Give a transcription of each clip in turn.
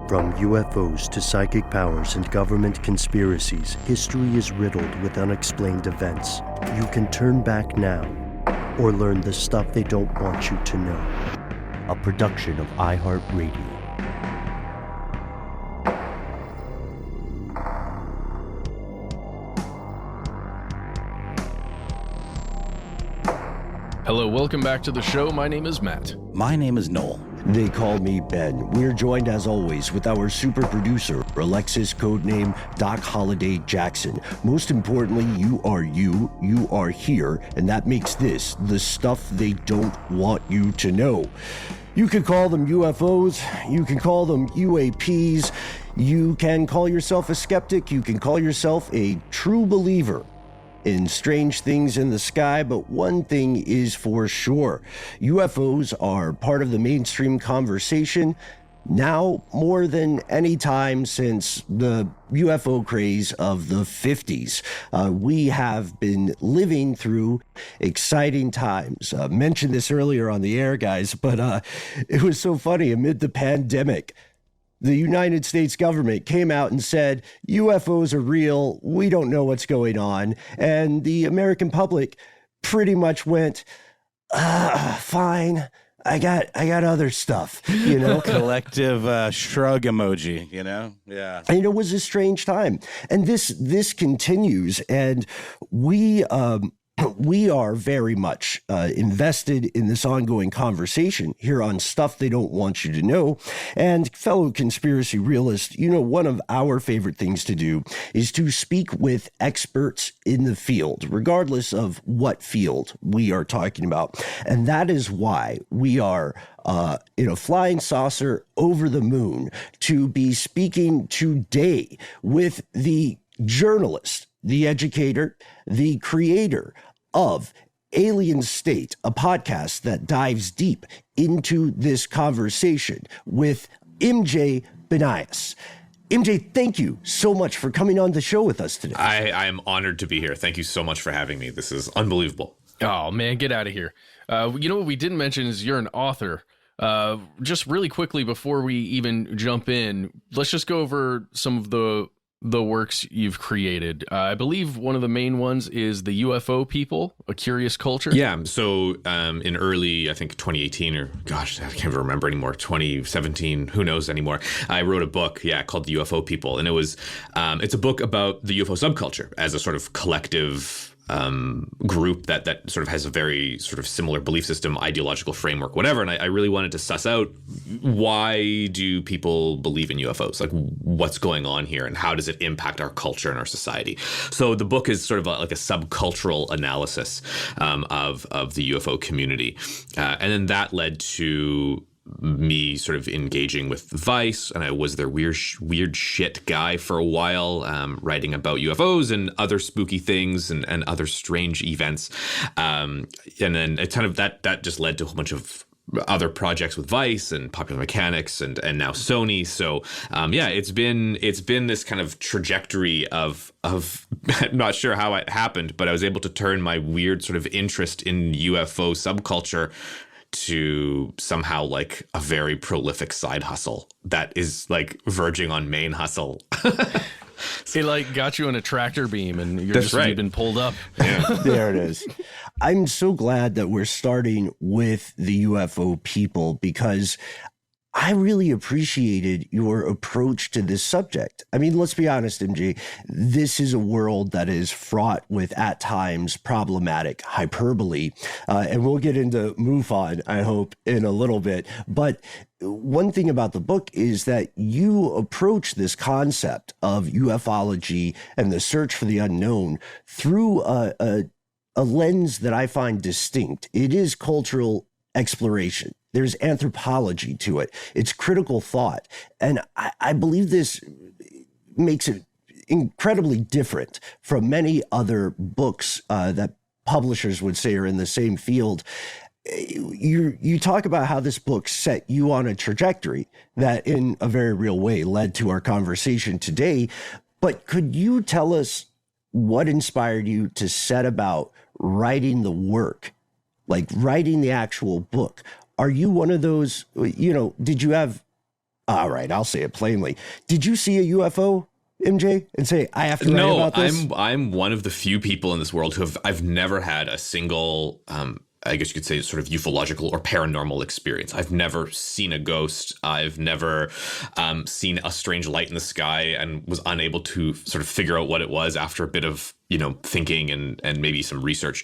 From UFOs to psychic powers and government conspiracies, history is riddled with unexplained events. You can turn back now or learn the stuff they don't want you to know. A production of iHeartRadio. Hello, welcome back to the show. My name is Matt. My name is Noel. They call me Ben. We're joined as always with our super producer, Alexis, codename Doc Holliday Jackson. Most importantly, you are here, and that makes this the stuff they don't want you to know. You can call them UFOs, you can call them UAPs, you can call yourself a skeptic, you can call yourself a true believer in strange things in the sky, but one thing is for sure. UFOs are part of the mainstream conversation now more than any time since the UFO craze of the 50s. We have been living through exciting times. Mentioned this earlier on the air, guys, but it was so funny. Amid the pandemic, the United States government came out and said, UFOs are real, we don't know what's going on. And the American public pretty much went, fine, I got other stuff, you know? Collective shrug emoji, you know? Yeah. And it was a strange time. And this continues, and we are very much invested in this ongoing conversation here on Stuff They Don't Want You to Know. And fellow conspiracy realists, you know, one of our favorite things to do is to speak with experts in the field, regardless of what field we are talking about. And that is why we are in a flying saucer over the moon to be speaking today with the journalist, the educator, the creator of Alien State, a podcast that dives deep into this conversation with MJ Banias. MJ, thank you so much for coming on the show with us today. I am honored to be here. Thank you so much for having me. This is unbelievable. Oh, man, get out of here. You know what we didn't mention is you're an author. Just really quickly before we even jump in, let's just go over some of the works you've created. I believe one of the main ones is the UFO People, A Curious Culture. Yeah. So in early, I think 2018 or gosh, I can't even remember anymore, 2017, who knows anymore. I wrote a book, called The UFO People. And it was, it's a book about the UFO subculture as a sort of collective group that sort of has a very sort of similar belief system, ideological framework, whatever. And I really wanted to suss out, why do people believe in UFOs? Like, what's going on here and how does it impact our culture and our society? So the book is sort of like a subcultural analysis of the UFO community. And then that led to me sort of engaging with Vice, and I was their weird shit guy for a while, writing about UFOs and other spooky things and other strange events. And then it kind of that just led to a whole bunch of other projects with Vice and Popular Mechanics and now Sony. So it's been this kind of trajectory of I'm not sure how it happened, but I was able to turn my weird sort of interest in UFO subculture to somehow like a very prolific side hustle that is like verging on main hustle. It like got you in a tractor beam and That's right. You've been pulled up. Yeah. There it is. I'm so glad that we're starting with the UFO People because I really appreciated your approach to this subject. I mean, let's be honest, MJ, this is a world that is fraught with, at times, problematic hyperbole. And we'll get into MUFON, I hope, in a little bit. But one thing about the book is that you approach this concept of ufology and the search for the unknown through a lens that I find distinct. It is cultural exploration. There's anthropology to it. It's critical thought. And I believe this makes it incredibly different from many other books that publishers would say are in the same field. You talk about how this book set you on a trajectory that in a very real way led to our conversation today. But could you tell us what inspired you to set about writing the work, like writing the actual book? Are you one of those, did you have All right, I'll say it plainly. Did you see a UFO, MJ, and say, I have to write about this? No, I'm one of the few people in this world I've never had a single, I guess you could say, sort of ufological or paranormal experience. I've never seen a ghost. I've never seen a strange light in the sky and was unable to sort of figure out what it was after a bit of, thinking and maybe some research.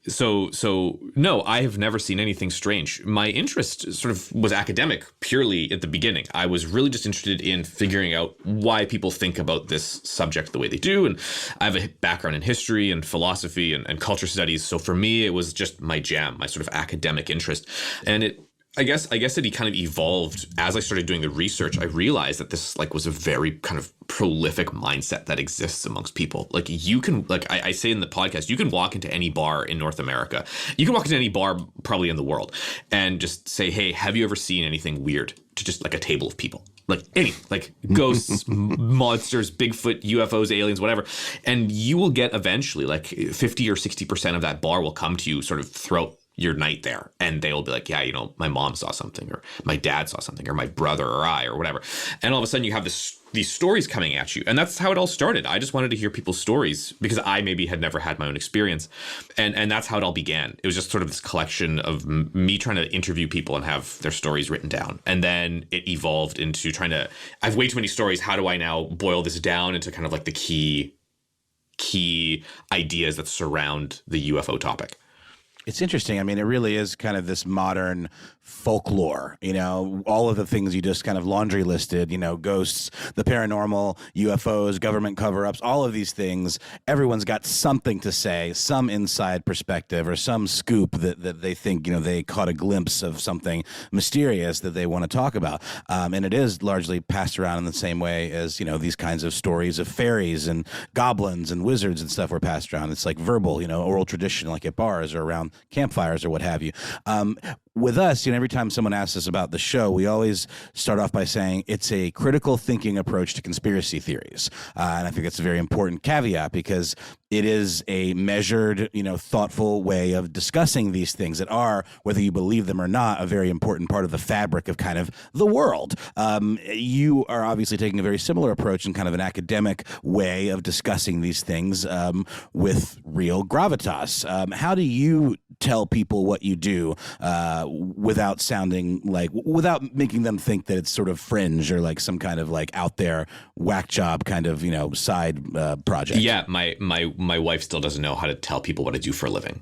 So no, I have never seen anything strange. My interest sort of was academic purely at the beginning. I was really just interested in figuring out why people think about this subject the way they do. And I have a background in history and philosophy and culture studies. So for me, it was just my jam, my sort of academic interest. And I guess it kind of evolved as I started doing the research. I realized that this was a very kind of prolific mindset that exists amongst people. Like you can, I say in the podcast, you can walk into any bar in North America. You can walk into any bar probably in the world and just say, hey, have you ever seen anything weird? To just a table of people. Ghosts, monsters, Bigfoot, UFOs, aliens, whatever. And you will get eventually 50 or 60% of that bar will come to you sort of throughout your night there, and they'll be like, yeah, my mom saw something, or my dad saw something, or my brother or I, or whatever. And all of a sudden you have these stories coming at you. And that's how it all started. I just wanted to hear people's stories because I maybe had never had my own experience. And that's how it all began. It was just sort of this collection of me trying to interview people and have their stories written down. And then it evolved into I have way too many stories. How do I now boil this down into kind of the key ideas that surround the UFO topic? It's interesting. I mean, it really is kind of this modern folklore, all of the things you just kind of laundry listed, ghosts, the paranormal, UFOs, government cover-ups, all of these things. Everyone's got something to say, some inside perspective or some scoop that they think, they caught a glimpse of something mysterious that they want to talk about. And it is largely passed around in the same way as, these kinds of stories of fairies and goblins and wizards and stuff were passed around. It's like verbal, oral tradition, like at bars or around campfires or what have you. With us, every time someone asks us about the show, we always start off by saying it's a critical thinking approach to conspiracy theories. And I think that's a very important caveat because it is a measured, thoughtful way of discussing these things that are, whether you believe them or not, a very important part of the fabric of kind of the world. You are obviously taking a very similar approach in kind of an academic way of discussing these things with real gravitas. How do you tell people what you do without sounding without making them think that it's sort of fringe or some kind of out there whack job kind of side project? Yeah, my wife still doesn't know how to tell people what I do for a living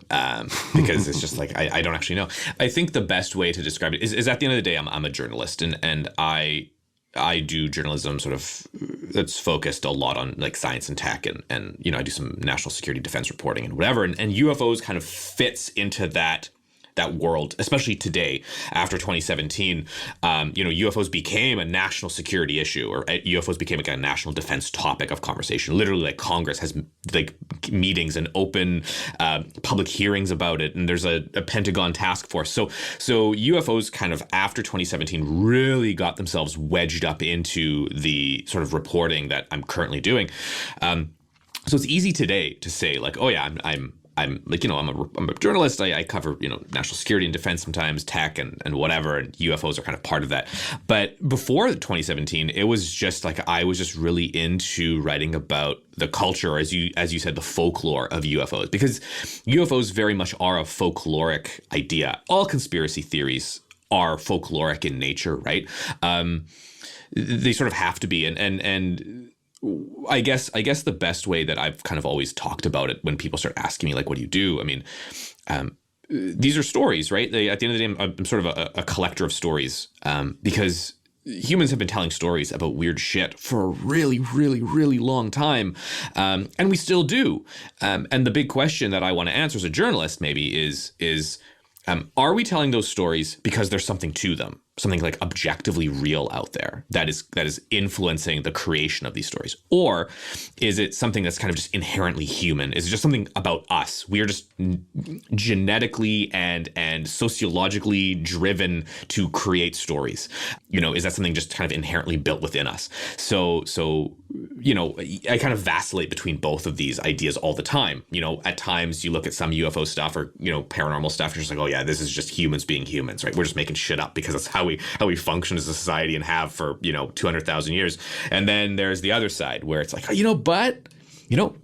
because it's just I don't actually know. I think the best way to describe it is at the end of the day, I'm a journalist and I do journalism sort of that's focused a lot on science and tech and I do some national security defense reporting and whatever. And UFOs kind of fits into that world, especially today after 2017. UFOs became a national security issue, or UFOs became a national defense topic of conversation. Literally, Congress has meetings and open public hearings about it, and there's a Pentagon task force. So UFOs kind of after 2017 really got themselves wedged up into the sort of reporting that I'm currently doing. So it's easy today to say oh yeah, I'm I'm a journalist. I cover, national security and defense sometimes, tech and whatever, and UFOs are kind of part of that. But before 2017, it was just I was just really into writing about the culture, as you said, the folklore of UFOs, because UFOs very much are a folkloric idea. All conspiracy theories are folkloric in nature, right? They sort of have to be, and I guess the best way that I've kind of always talked about it when people start asking me, what do you do? I mean, these are stories, right? At the end of the day, I'm sort of a collector of stories because humans have been telling stories about weird shit for a really, really, really long time. And we still do. And the big question that I want to answer as a journalist maybe is are we telling those stories because there's something to them? Something objectively real out there that is influencing the creation of these stories? Or is it something that's kind of just inherently human? Is it just something about us? We are just genetically and sociologically driven to create stories. Is that something just kind of inherently built within us? So I kind of vacillate between both of these ideas all the time. At times you look at some UFO stuff or, paranormal stuff, and you're just like, oh yeah, this is just humans being humans, right? We're just making shit up because that's how we function as a society and have for, 200,000 years. And then there's the other side where it's like,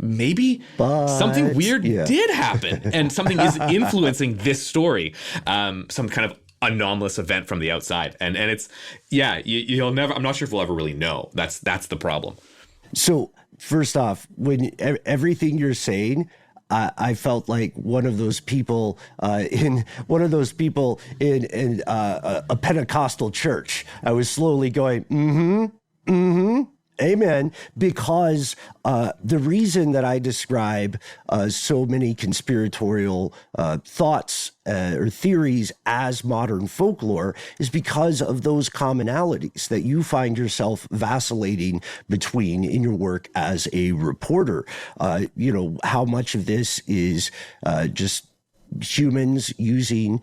maybe something weird did happen and something is influencing this story. Some kind of anomalous event from the outside. And it's, you'll never, I'm not sure if we'll ever really know. That's the problem. So first off, when everything you're saying, I felt like one of those people in a Pentecostal church. I was slowly going, amen, because the reason that I describe so many conspiratorial thoughts or theories as modern folklore is because of those commonalities that you find yourself vacillating between in your work as a reporter. How much of this is just humans using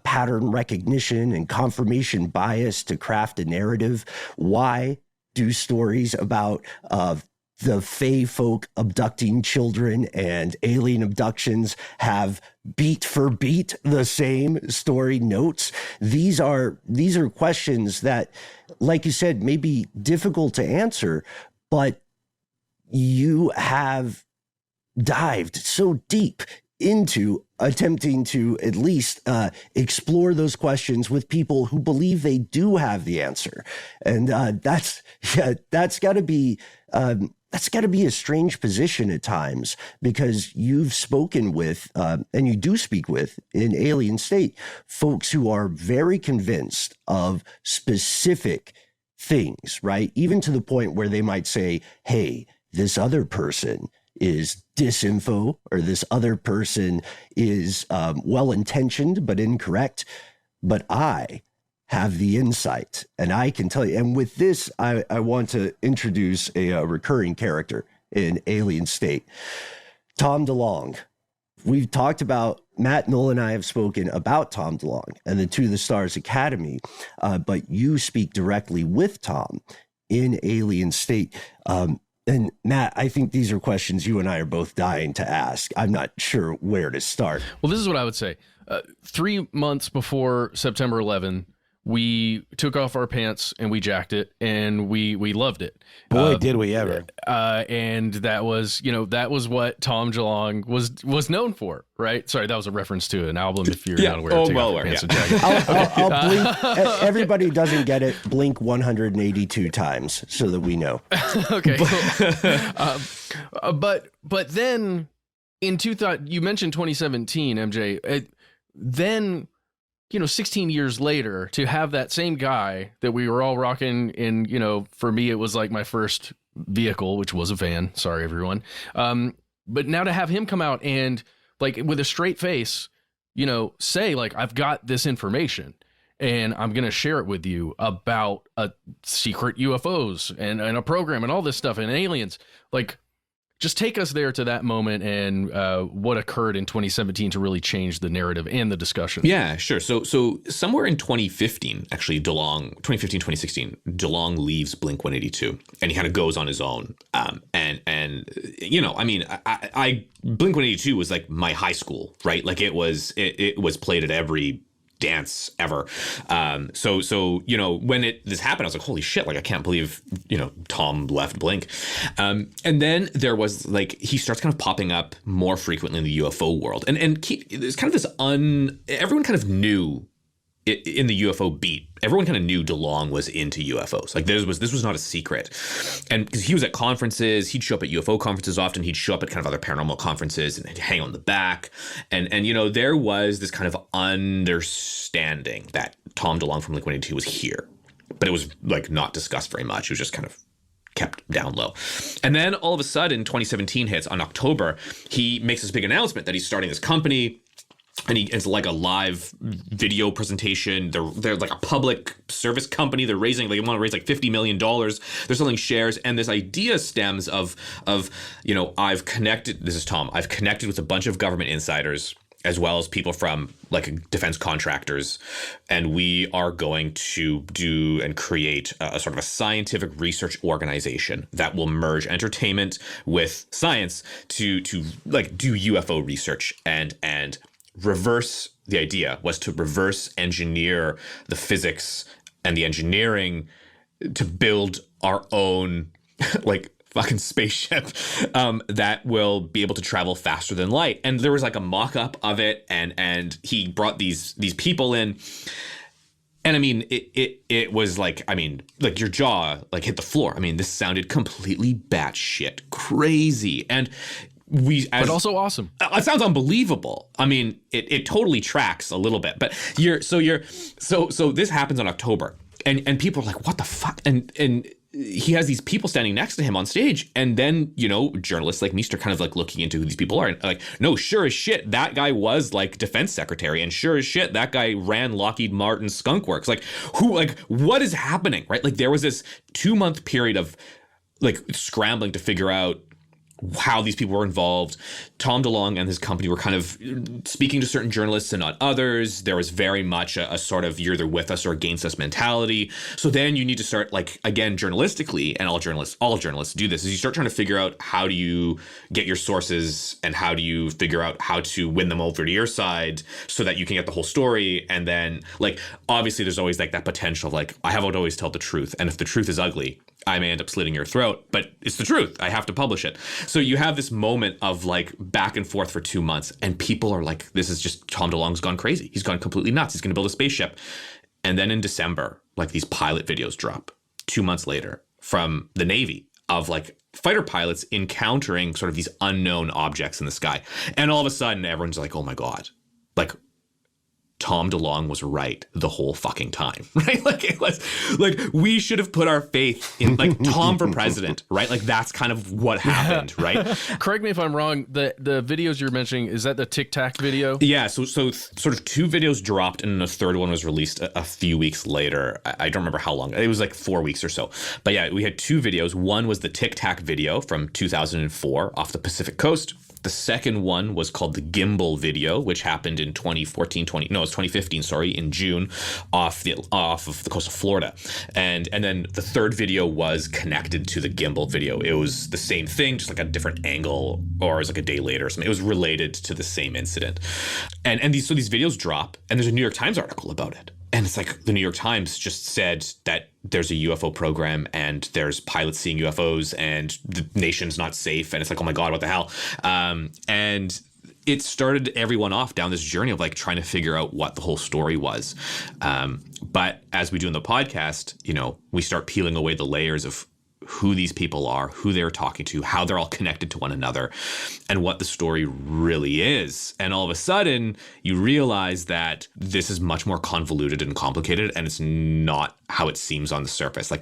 pattern recognition and confirmation bias to craft a narrative? Why do stories about the Fae folk abducting children and alien abductions have beat for beat the same story notes? These are questions that, like you said, may be difficult to answer, but you have dived so deep into attempting to at least explore those questions with people who believe they do have the answer. And that's got to be a strange position at times, because you've spoken with, and you do speak with in Alien State, folks who are very convinced of specific things, right? Even to the point where they might say, hey, this other person is disinfo, or this other person is well-intentioned but incorrect, but I have the insight and I can tell you. And with this, I want to introduce a recurring character in Alien State, Tom DeLonge. We've talked about, Matt, Noel, and I have spoken about Tom DeLonge and the To the Stars Academy, but you speak directly with Tom in Alien State. And Matt, I think these are questions you and I are both dying to ask. I'm not sure where to start. Well, this is what I would say. 3 months before September 11, we took off our pants and we jacked it, and we loved it. Boy, did we ever. And that was what Tom DeLonge was known for, right? Sorry, that was a reference to an album, if you're not aware. Oh, Take well Off Your aware, Pants and Jack It. I'll blink. Everybody doesn't get it. Blink 182 times so that we know. Okay. But then you mentioned 2017, MJ. Then 16 years later, to have that same guy that we were all rocking in, for me, it was like my first vehicle, which was a van. Sorry, everyone. But now to have him come out and, like, with a straight face, say, like, I've got this information and I'm going to share it with you about a secret UFOs and a program and all this stuff and aliens. Like, just take us there to that moment and what occurred in 2017 to really change the narrative and the discussion. Yeah, sure. So somewhere in 2015, actually, 2016, DeLonge leaves Blink-182 and he kind of goes on his own. I Blink-182 was like my high school, right? Like it was played at every dance ever. So when this happened, I was like, holy shit, like I can't believe, Tom left Blink. And then there was like, he starts kind of popping up more frequently in the UFO world. And there's kind of this everyone kind of knew in the UFO beat, everyone kind of knew DeLonge was into UFOs. Like this was not a secret. And because he was at conferences, he'd show up at UFO conferences often. He'd show up at kind of other paranormal conferences and he'd hang on the back. And there was this kind of understanding that Tom DeLonge from Blink-182 was here. But it was like not discussed very much. It was just kind of kept down low. And then all of a sudden, 2017 hits on October. He makes this big announcement that he's starting this company. And it's like a live video presentation. They're like a public service company. They want to raise like $50 million. They're selling shares. And this idea stems of I've connected with a bunch of government insiders. as well as people from like defense contractors. And we are going to do and create a sort of a scientific research organization that will merge entertainment with science to like do UFO research and reverse. The idea was to reverse engineer the physics and the engineering to build our own like fucking spaceship that will be able to travel faster than light. And there was like a mock-up of it, and he brought these people in. And I mean, it was like, I mean, like your jaw like hit the floor. I mean, this sounded completely batshit crazy. And but also awesome. It sounds unbelievable. I mean, it totally tracks a little bit. But so this happens in October, and people are like, what the fuck? And he has these people standing next to him on stage, and then, you know, journalists like me start kind of like looking into who these people are, and like, no, sure as shit, that guy was like defense secretary, and sure as shit, that guy ran Lockheed Martin Skunk Works. Like, who, like, what is happening, right? Like, there was this 2-month period of like scrambling to figure out how these people were involved. Tom DeLonge and his company were kind of speaking to certain journalists and not others. There was very much a sort of you're either with us or against us mentality. So then you need to start, like, again, journalistically, and all journalists do this, is you start trying to figure out how do you get your sources and how do you figure out how to win them over to your side so that you can get the whole story. And then, like, obviously there's always like that potential of like, I haven't always tell the truth. And if the truth is ugly, I may end up slitting your throat, but it's the truth. I have to publish it. So you have this moment of like back and forth for 2 months, and people are like, this is just, Tom DeLonge's gone crazy. He's gone completely nuts. He's going to build a spaceship. And then in December, like these pilot videos drop 2 months later from the Navy of like fighter pilots encountering sort of these unknown objects in the sky. And all of a sudden everyone's like, oh my God, like Tom DeLonge was right the whole fucking time, right? Like, it was like, we should have put our faith in like Tom for president, right? Like, that's kind of what happened, right? Correct me if I'm wrong. The videos you're mentioning, is that the Tic Tac video? Yeah. So sort of 2 videos dropped, and the third one was released a few weeks later. I don't remember how long. It was like 4 weeks or so. But yeah, we had 2 videos. One was the Tic Tac video from 2004 off the Pacific coast. The second one was called the Gimbal video, which happened in 2015, sorry, in June off of the coast of Florida. And then the third video was connected to the Gimbal video. It was the same thing, just like a different angle, or it was like a day later or something. It was related to the same incident. And these videos drop, and there's a New York Times article about it. And it's like the New York Times just said that there's a UFO program and there's pilots seeing UFOs and the nation's not safe. And it's like, oh my God, what the hell? And it started everyone off down this journey of like trying to figure out what the whole story was. But as we do in the podcast, you know, we start peeling away the layers of who these people are, who they're talking to, how they're all connected to one another, and what the story really is. And all of a sudden, you realize that this is much more convoluted and complicated, and it's not how it seems on the surface.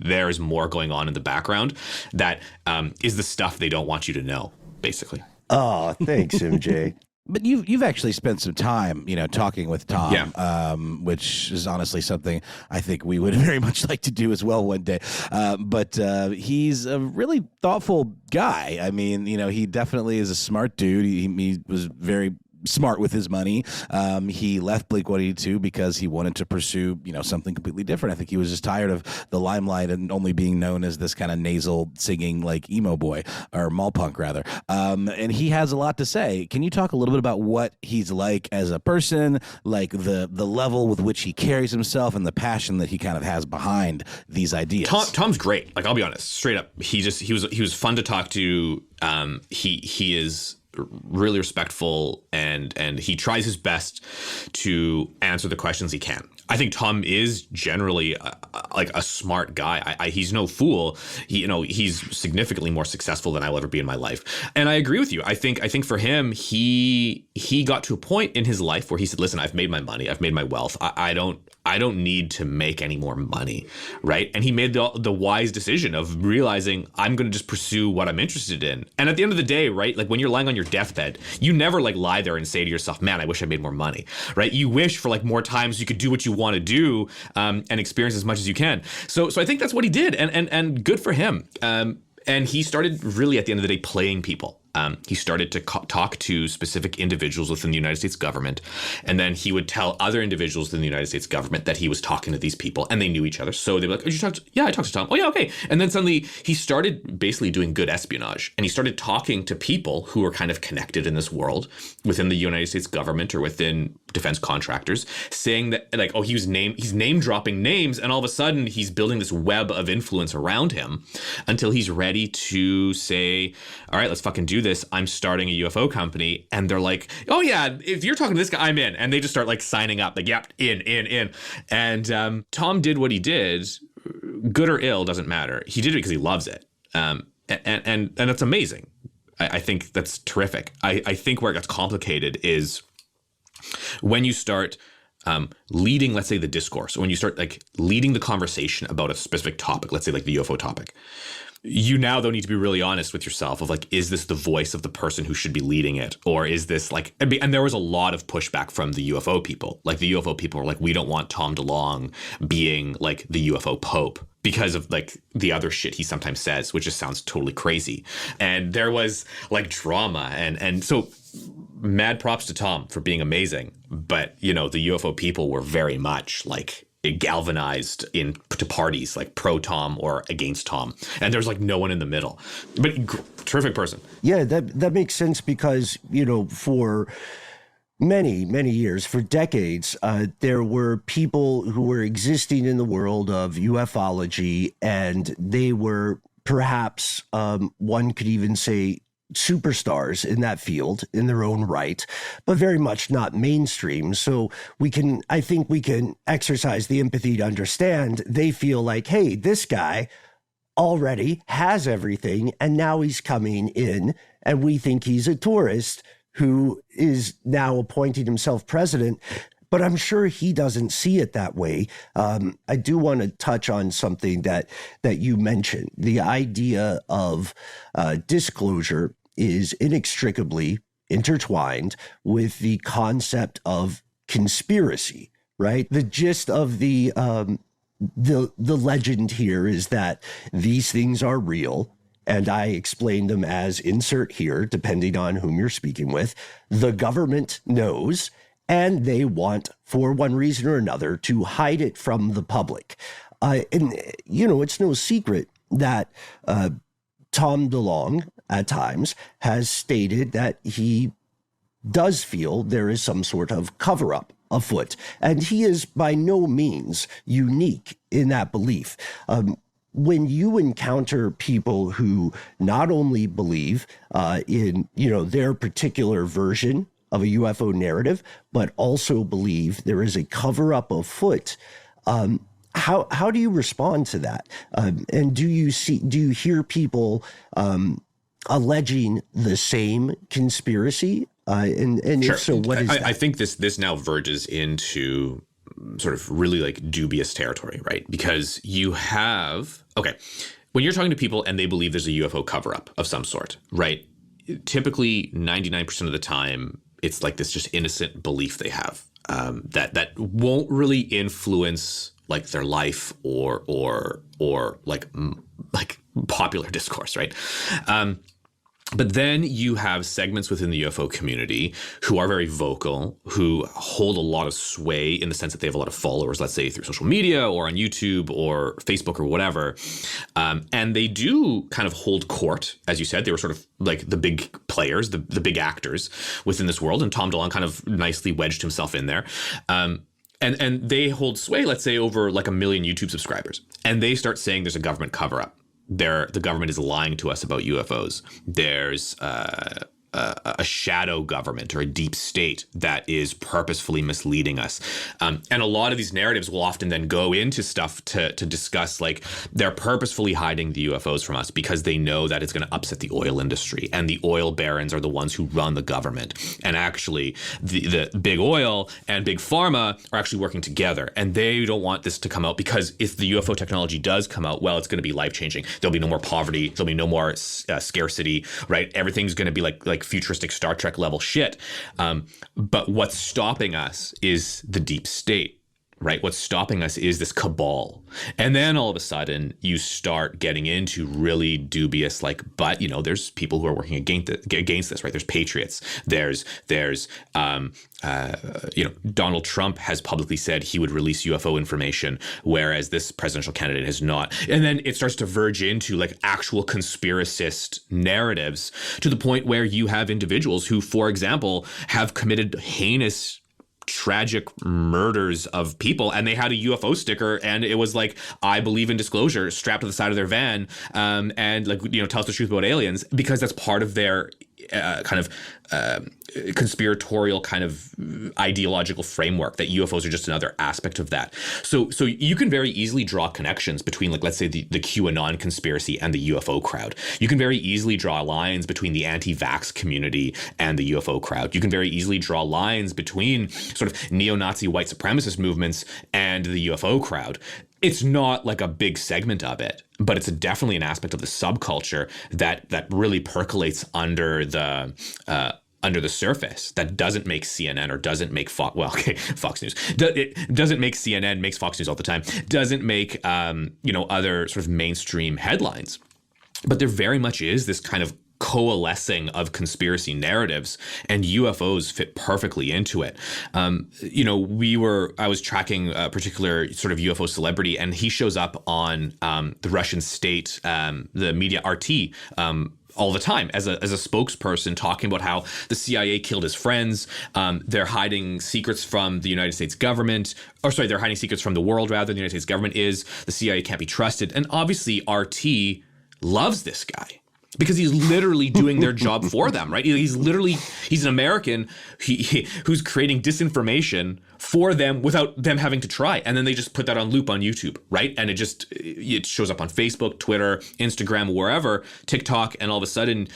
There is more going on in the background that is the stuff they don't want you to know, basically. Oh, thanks, MJ. But you've actually spent some time, you know, talking with Tom, Yeah. Which is honestly something I think we would very much like to do as well one day. But he's a really thoughtful guy. I mean, you know, he definitely is a smart dude. He was very smart with his money. He left Blink-182 because he wanted to pursue, you know, something completely different. I think he was just tired of the limelight and only being known as this kind of nasal singing like emo boy, or mall punk rather. And he has a lot to say. Can you talk a little bit about what he's like as a person, like the level with which he carries himself and the passion that he kind of has behind these ideas? Tom's great. Like, I'll be honest, straight up. He was fun to talk to. He is really respectful, and he tries his best to answer the questions he can. I think Tom is generally like a smart guy. He's no fool. He's significantly more successful than I'll ever be in my life. And I agree with you. I think for him, he got to a point in his life where he said, listen, I've made my money. I've made my wealth. I don't need to make any more money, right? And he made the wise decision of realizing, I'm going to just pursue what I'm interested in. And at the end of the day, right, like when you're lying on your deathbed, you never like lie there and say to yourself, man, I wish I made more money, right? You wish for like more times you could do what you want to do and experience as much as you can. So I think that's what he did, and good for him. And he started really at the end of the day playing people. He started to talk to specific individuals within the United States government, and then he would tell other individuals within the United States government that he was talking to these people, and they knew each other. So they'd be like, "Oh, you talked? Yeah, I talked to Tom. Oh, yeah, okay." And then suddenly he started basically doing good espionage, and he started talking to people who were kind of connected in this world within the United States government or within defense contractors, saying that like, oh, he's name dropping names, and all of a sudden he's building this web of influence around him until he's ready to say, "All right, let's fucking do this. I'm starting a UFO company." And they're like, "Oh yeah, if you're talking to this guy, I'm in." And they just start like signing up, like, "Yep, in." And Tom did what he did, good or ill, doesn't matter. He did it because he loves it. And that's amazing. I think that's terrific. I think where it gets complicated is when you start leading, let's say, the discourse, when you start like leading the conversation about a specific topic, let's say like the UFO topic. You now, though, need to be really honest with yourself of like, is this the voice of the person who should be leading it? Or is this like, and there was a lot of pushback from the UFO people. Like the UFO people were like, we don't want Tom DeLonge being like the UFO Pope because of like the other shit he sometimes says, which just sounds totally crazy. And there was like drama. And so mad props to Tom for being amazing. But, you know, the UFO people were very much like, it galvanized into parties like pro Tom or against Tom, and there's like no one in the middle. But terrific person. Yeah, that makes sense because, you know, for many years, for decades, there were people who were existing in the world of ufology, and they were perhaps, one could even say, superstars in that field in their own right, but very much not mainstream. So I think we can exercise the empathy to understand they feel like, hey, this guy already has everything, and now he's coming in, and we think he's a tourist who is now appointing himself president. But I'm sure he doesn't see it that way. I do want to touch on something that you mentioned. The idea of disclosure is inextricably intertwined with the concept of conspiracy, right? The gist of the legend here is that these things are real, and I explain them as insert here, depending on whom you're speaking with. The government knows, and they want, for one reason or another, to hide it from the public. And, you know, it's no secret that Tom DeLonge, at times, has stated that he does feel there is some sort of cover-up afoot. And he is by no means unique in that belief. When you encounter people who not only believe in, you know, their particular version of a UFO narrative, but also believe there is a cover-up afoot, how do you respond to that? And do you hear people alleging the same conspiracy? And Sure. if so, what is that? I think this now verges into sort of really like dubious territory, right? Because you have, when you're talking to people and they believe there's a UFO cover-up of some sort, right? Typically 99% of the time, it's like this just innocent belief they have that won't really influence like their life or like popular discourse, right? But then you have segments within the UFO community who are very vocal, who hold a lot of sway in the sense that they have a lot of followers, let's say through social media or on YouTube or Facebook or whatever. And they do kind of hold court, as you said. They were sort of like the big players, the big actors within this world. And Tom DeLonge kind of nicely wedged himself in there. And they hold sway, let's say, over like 1 million YouTube subscribers. And they start saying there's a government cover-up. The government is lying to us about UFOs. There's a shadow government or a deep state that is purposefully misleading us. And a lot of these narratives will often then go into stuff to discuss like they're purposefully hiding the UFOs from us because they know that it's going to upset the oil industry, and the oil barons are the ones who run the government. And actually the big oil and big pharma are actually working together, and they don't want this to come out because if the UFO technology does come out, well, it's going to be life-changing. There'll be no more poverty. There'll be no more scarcity, right? Everything's going to be like futuristic Star Trek level shit. But what's stopping us is the deep state. right? What's stopping us is this cabal. And then all of a sudden you start getting into really dubious, but there's people who are working against this, right? There's patriots. There's Donald Trump has publicly said he would release UFO information, whereas this presidential candidate has not. And then it starts to verge into actual conspiracist narratives, to the point where you have individuals who, for example, have committed heinous, tragic murders of people, and they had a UFO sticker, and it was I believe in disclosure, strapped to the side of their van, and tell us the truth about aliens, because that's part of their conspiratorial kind of ideological framework, that UFOs are just another aspect of that. So you can very easily draw connections between, let's say, the QAnon conspiracy and the UFO crowd. You can very easily draw lines between the anti-vax community and the UFO crowd. You can very easily draw lines between sort of neo-Nazi white supremacist movements and the UFO crowd. It's not a big segment of it, but it's definitely an aspect of the subculture that really percolates under the surface, that doesn't make CNN or doesn't make Fox News. It doesn't make CNN, makes Fox News all the time. Doesn't make other sort of mainstream headlines. But there very much is this kind of coalescing of conspiracy narratives, and UFOs fit perfectly into it. I was tracking a particular sort of UFO celebrity, and he shows up on the Russian state, the media RT, all the time as a spokesperson, talking about how the CIA killed his friends. They're hiding secrets from the United States government, they're hiding secrets from the world, rather. The United States government the CIA can't be trusted. And obviously RT loves this guy, because he's literally doing their job for them, right? He's an American who's creating disinformation for them without them having to try. And then they just put that on loop on YouTube, right? And it shows up on Facebook, Twitter, Instagram, wherever, TikTok, and all of a sudden,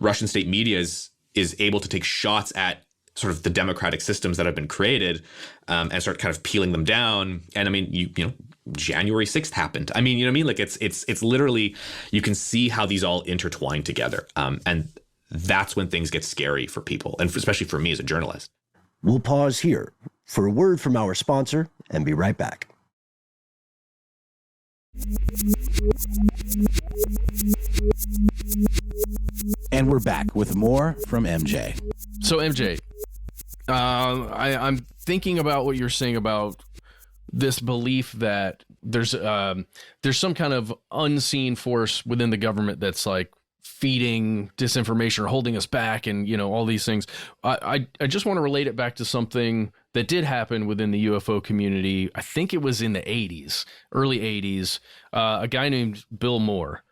Russian state media is able to take shots at sort of the democratic systems that have been created, and start kind of peeling them down. And I mean, January 6th happened. I mean, it's literally, you can see how these all intertwine together. And that's when things get scary for people, and especially for me as a journalist. We'll pause here for a word from our sponsor and be right back. And we're back with more from MJ. So MJ, I'm thinking about what you're saying about this belief that there's some kind of unseen force within the government that's feeding disinformation or holding us back, and all these things. I just want to relate it back to something that did happen within the UFO community. I think it was in the 80s, early 80s. A guy named Bill Moore.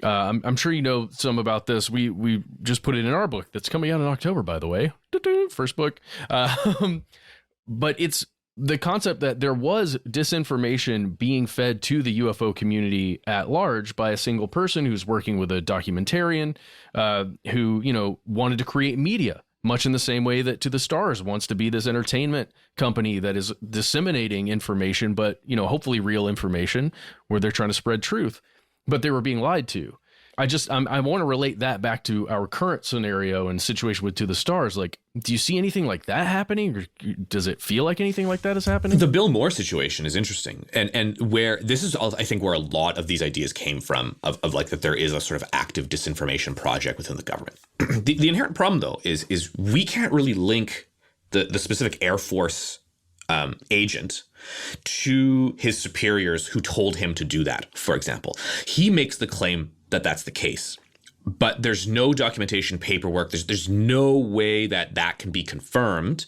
I'm sure you know some about this. We just put it in our book that's coming out in October, by the way. First book. But it's the concept that there was disinformation being fed to the UFO community at large by a single person who's working with a documentarian, who, wanted to create media, much in the same way that To the Stars wants to be this entertainment company that is disseminating information, but, hopefully real information, where they're trying to spread truth, but they were being lied to. I want to relate that back to our current scenario and situation with To the Stars. Do you see anything like that happening, or does it feel like anything like that is happening? The Bill Moore situation is interesting, and where this is, I think, where a lot of these ideas came from, of that there is a sort of active disinformation project within the government. The inherent problem, though, is we can't really link the specific Air Force agent to his superiors who told him to do that. For example, he makes the claim that that's the case, but there's no documentation, paperwork. There's no way that can be confirmed,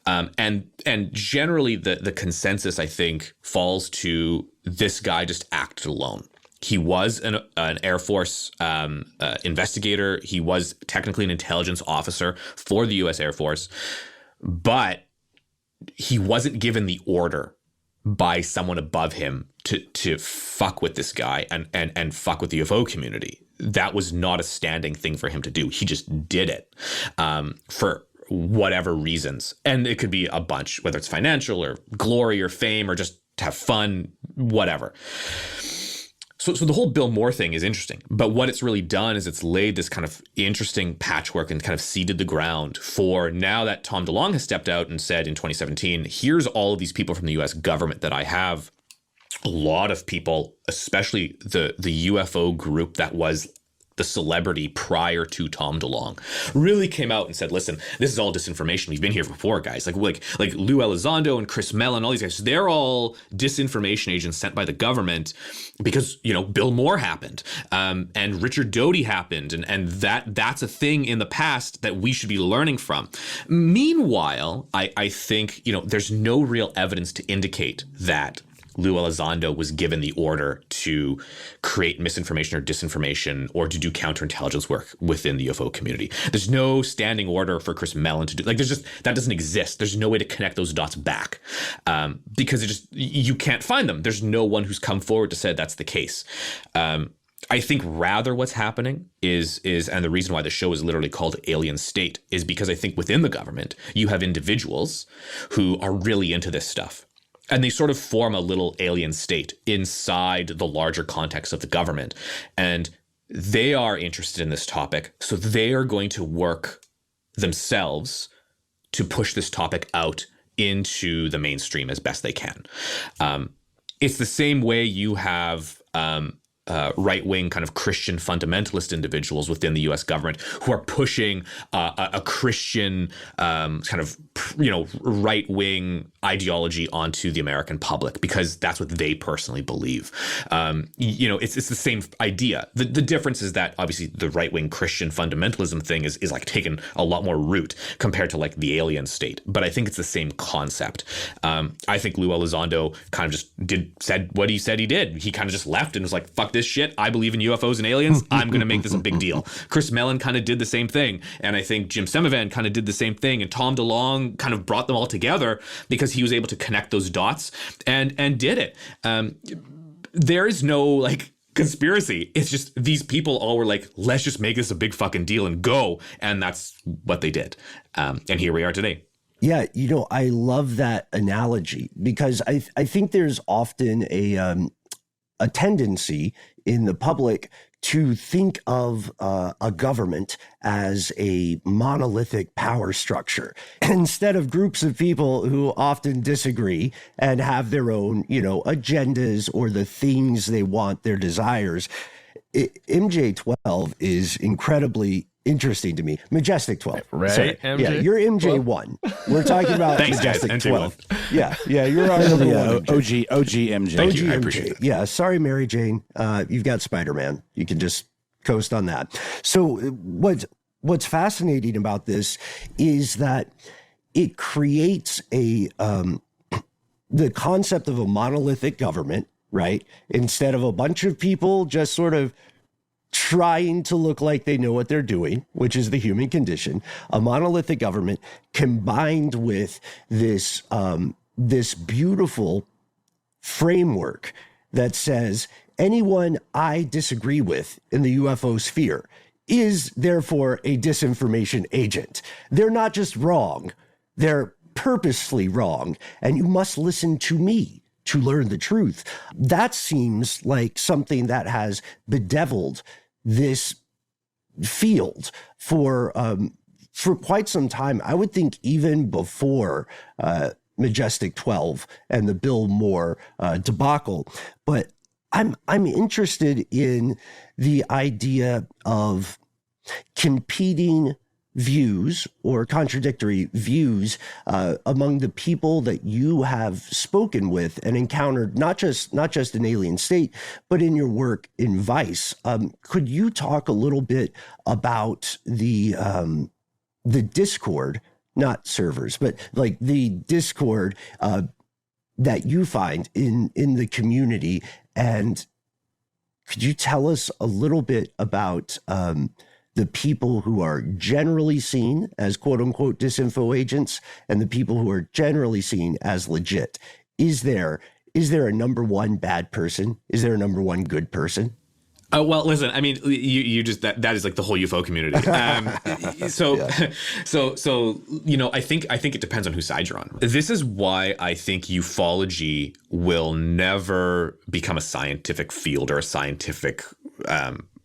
and generally the consensus, I think, falls to this guy just acted alone. He was an Air Force investigator. He was technically an intelligence officer for the U.S. Air Force, but he wasn't given the order by someone above him to fuck with this guy and fuck with the UFO community. That was not a standing thing for him to do. He just did it for whatever reasons. And it could be a bunch, whether it's financial or glory or fame or just to have fun, whatever. So the whole Bill Moore thing is interesting, but what it's really done is it's laid this kind of interesting patchwork and kind of seeded the ground for now that Tom DeLonge has stepped out and said in 2017, here's all of these people from the US government that I have. A lot of people, especially the UFO group that was the celebrity prior to Tom DeLonge, really came out and said, listen, this is all disinformation. We've been here before, guys. Like Lou Elizondo and Chris Mellon, all these guys, they're all disinformation agents sent by the government because, Bill Moore happened, and Richard Doty happened. And that's a thing in the past that we should be learning from. Meanwhile, I think, there's no real evidence to indicate that Lou Elizondo was given the order to create misinformation or disinformation or to do counterintelligence work within the UFO community. There's no standing order for Chris Mellon to do, that doesn't exist. There's no way to connect those dots back because you can't find them. There's no one who's come forward to say that's the case. I think rather what's happening is, and the reason why the show is literally called Alien State is because I think within the government, you have individuals who are really into this stuff. And they sort of form a little alien state inside the larger context of the government. And they are interested in this topic. So they are going to work themselves to push this topic out into the mainstream as best they can. It's the same way you have right-wing kind of Christian fundamentalist individuals within the U.S. government who are pushing a Christian kind of, right-wing ideology onto the American public because that's what they personally believe. It's the same idea. The difference is that obviously the right-wing Christian fundamentalism thing is like taken a lot more root compared to like the alien state. But I think it's the same concept. I think Lou Elizondo kind of just said what he said he did. He kind of just left and was like, fuck this shit. I believe in UFOs and aliens. I'm going to make this a big deal. Chris Mellon kind of did the same thing. And I think Jim Semivan kind of did the same thing. And Tom DeLonge kind of brought them all together because he was able to connect those dots and did it. There is no like conspiracy. It's just these people all were like, let's just make this a big fucking deal and go. And that's what they did. And here we are today. Yeah, I love that analogy because I think there's often a tendency in the public to think of a government as a monolithic power structure instead of groups of people who often disagree and have their own, agendas or the things they want, their desires. MJ12 is incredibly interesting to me. Majestic 12. Right. Sorry. MJ? Yeah, you're MJ1. We're talking about Thanks, Majestic guys. 12. Yeah, you're our number one. OG MJ. Thank you. I appreciate it. Yeah, sorry, Mary Jane. You've got Spider-Man. You can just coast on that. So what's fascinating about this is that it creates the concept of a monolithic government, right? Instead of a bunch of people just sort of trying to look like they know what they're doing, which is the human condition, a monolithic government combined with this beautiful framework that says anyone I disagree with in the UFO sphere is therefore a disinformation agent. They're not just wrong, they're purposefully wrong, and you must listen to me to learn the truth. That seems like something that has bedeviled this field for quite some time. I would think even before Majestic 12 and the Bill Moore debacle. But I'm interested in the idea of competing views or contradictory views among the people that you have spoken with and encountered, not just in Alien State, but in your work in Vice. Could you talk a little bit about the Discord, not servers, but like the Discord that you find in the community? And could you tell us a little bit about the people who are generally seen as quote unquote disinfo agents and the people who are generally seen as legit? Is there a number one bad person? Is there a number one good person? Well, listen, I mean, you just that is like the whole UFO community. So you know, I think it depends on whose side you're on. This is why I think ufology will never become a scientific field or a scientific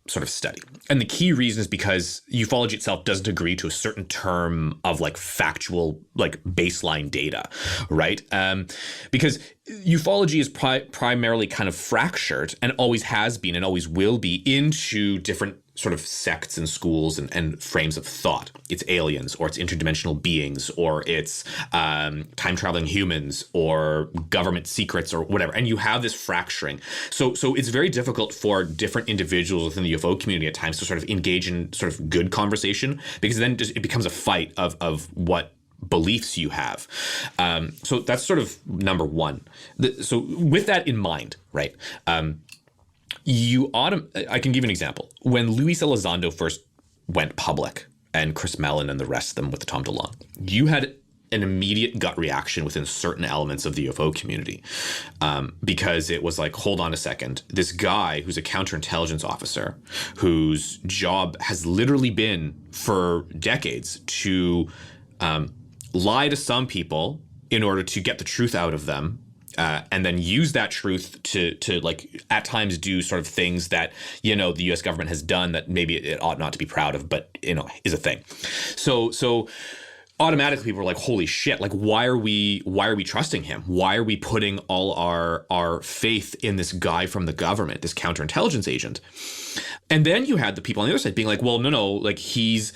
sort of study. And the key reason is because ufology itself doesn't agree to a certain term of like factual, like baseline data, right? Because ufology is primarily kind of fractured and always has been and always will be into different sort of sects and schools and frames of thought. It's aliens, or it's interdimensional beings, or it's time traveling humans, or government secrets, or whatever. And you have this fracturing. So it's very difficult for different individuals within the UFO community at times to sort of engage in sort of good conversation, because then it becomes a fight of what beliefs you have. So that's sort of number one. So with that in mind, right? I can give you an example. When Luis Elizondo first went public, and Chris Mellon and the rest of them with the Tom DeLonge, you had an immediate gut reaction within certain elements of the UFO community, because it was like, hold on a second, this guy who's a counterintelligence officer, whose job has literally been for decades to lie to some people in order to get the truth out of them, and then use that truth to like at times do sort of things that, you know, the U.S. government has done that maybe it ought not to be proud of, but, you know, is a thing. So automatically people are like, holy shit, like why are we trusting him? Why are we putting all our faith in this guy from the government, this counterintelligence agent? And then you had the people on the other side being like, well, no, like he's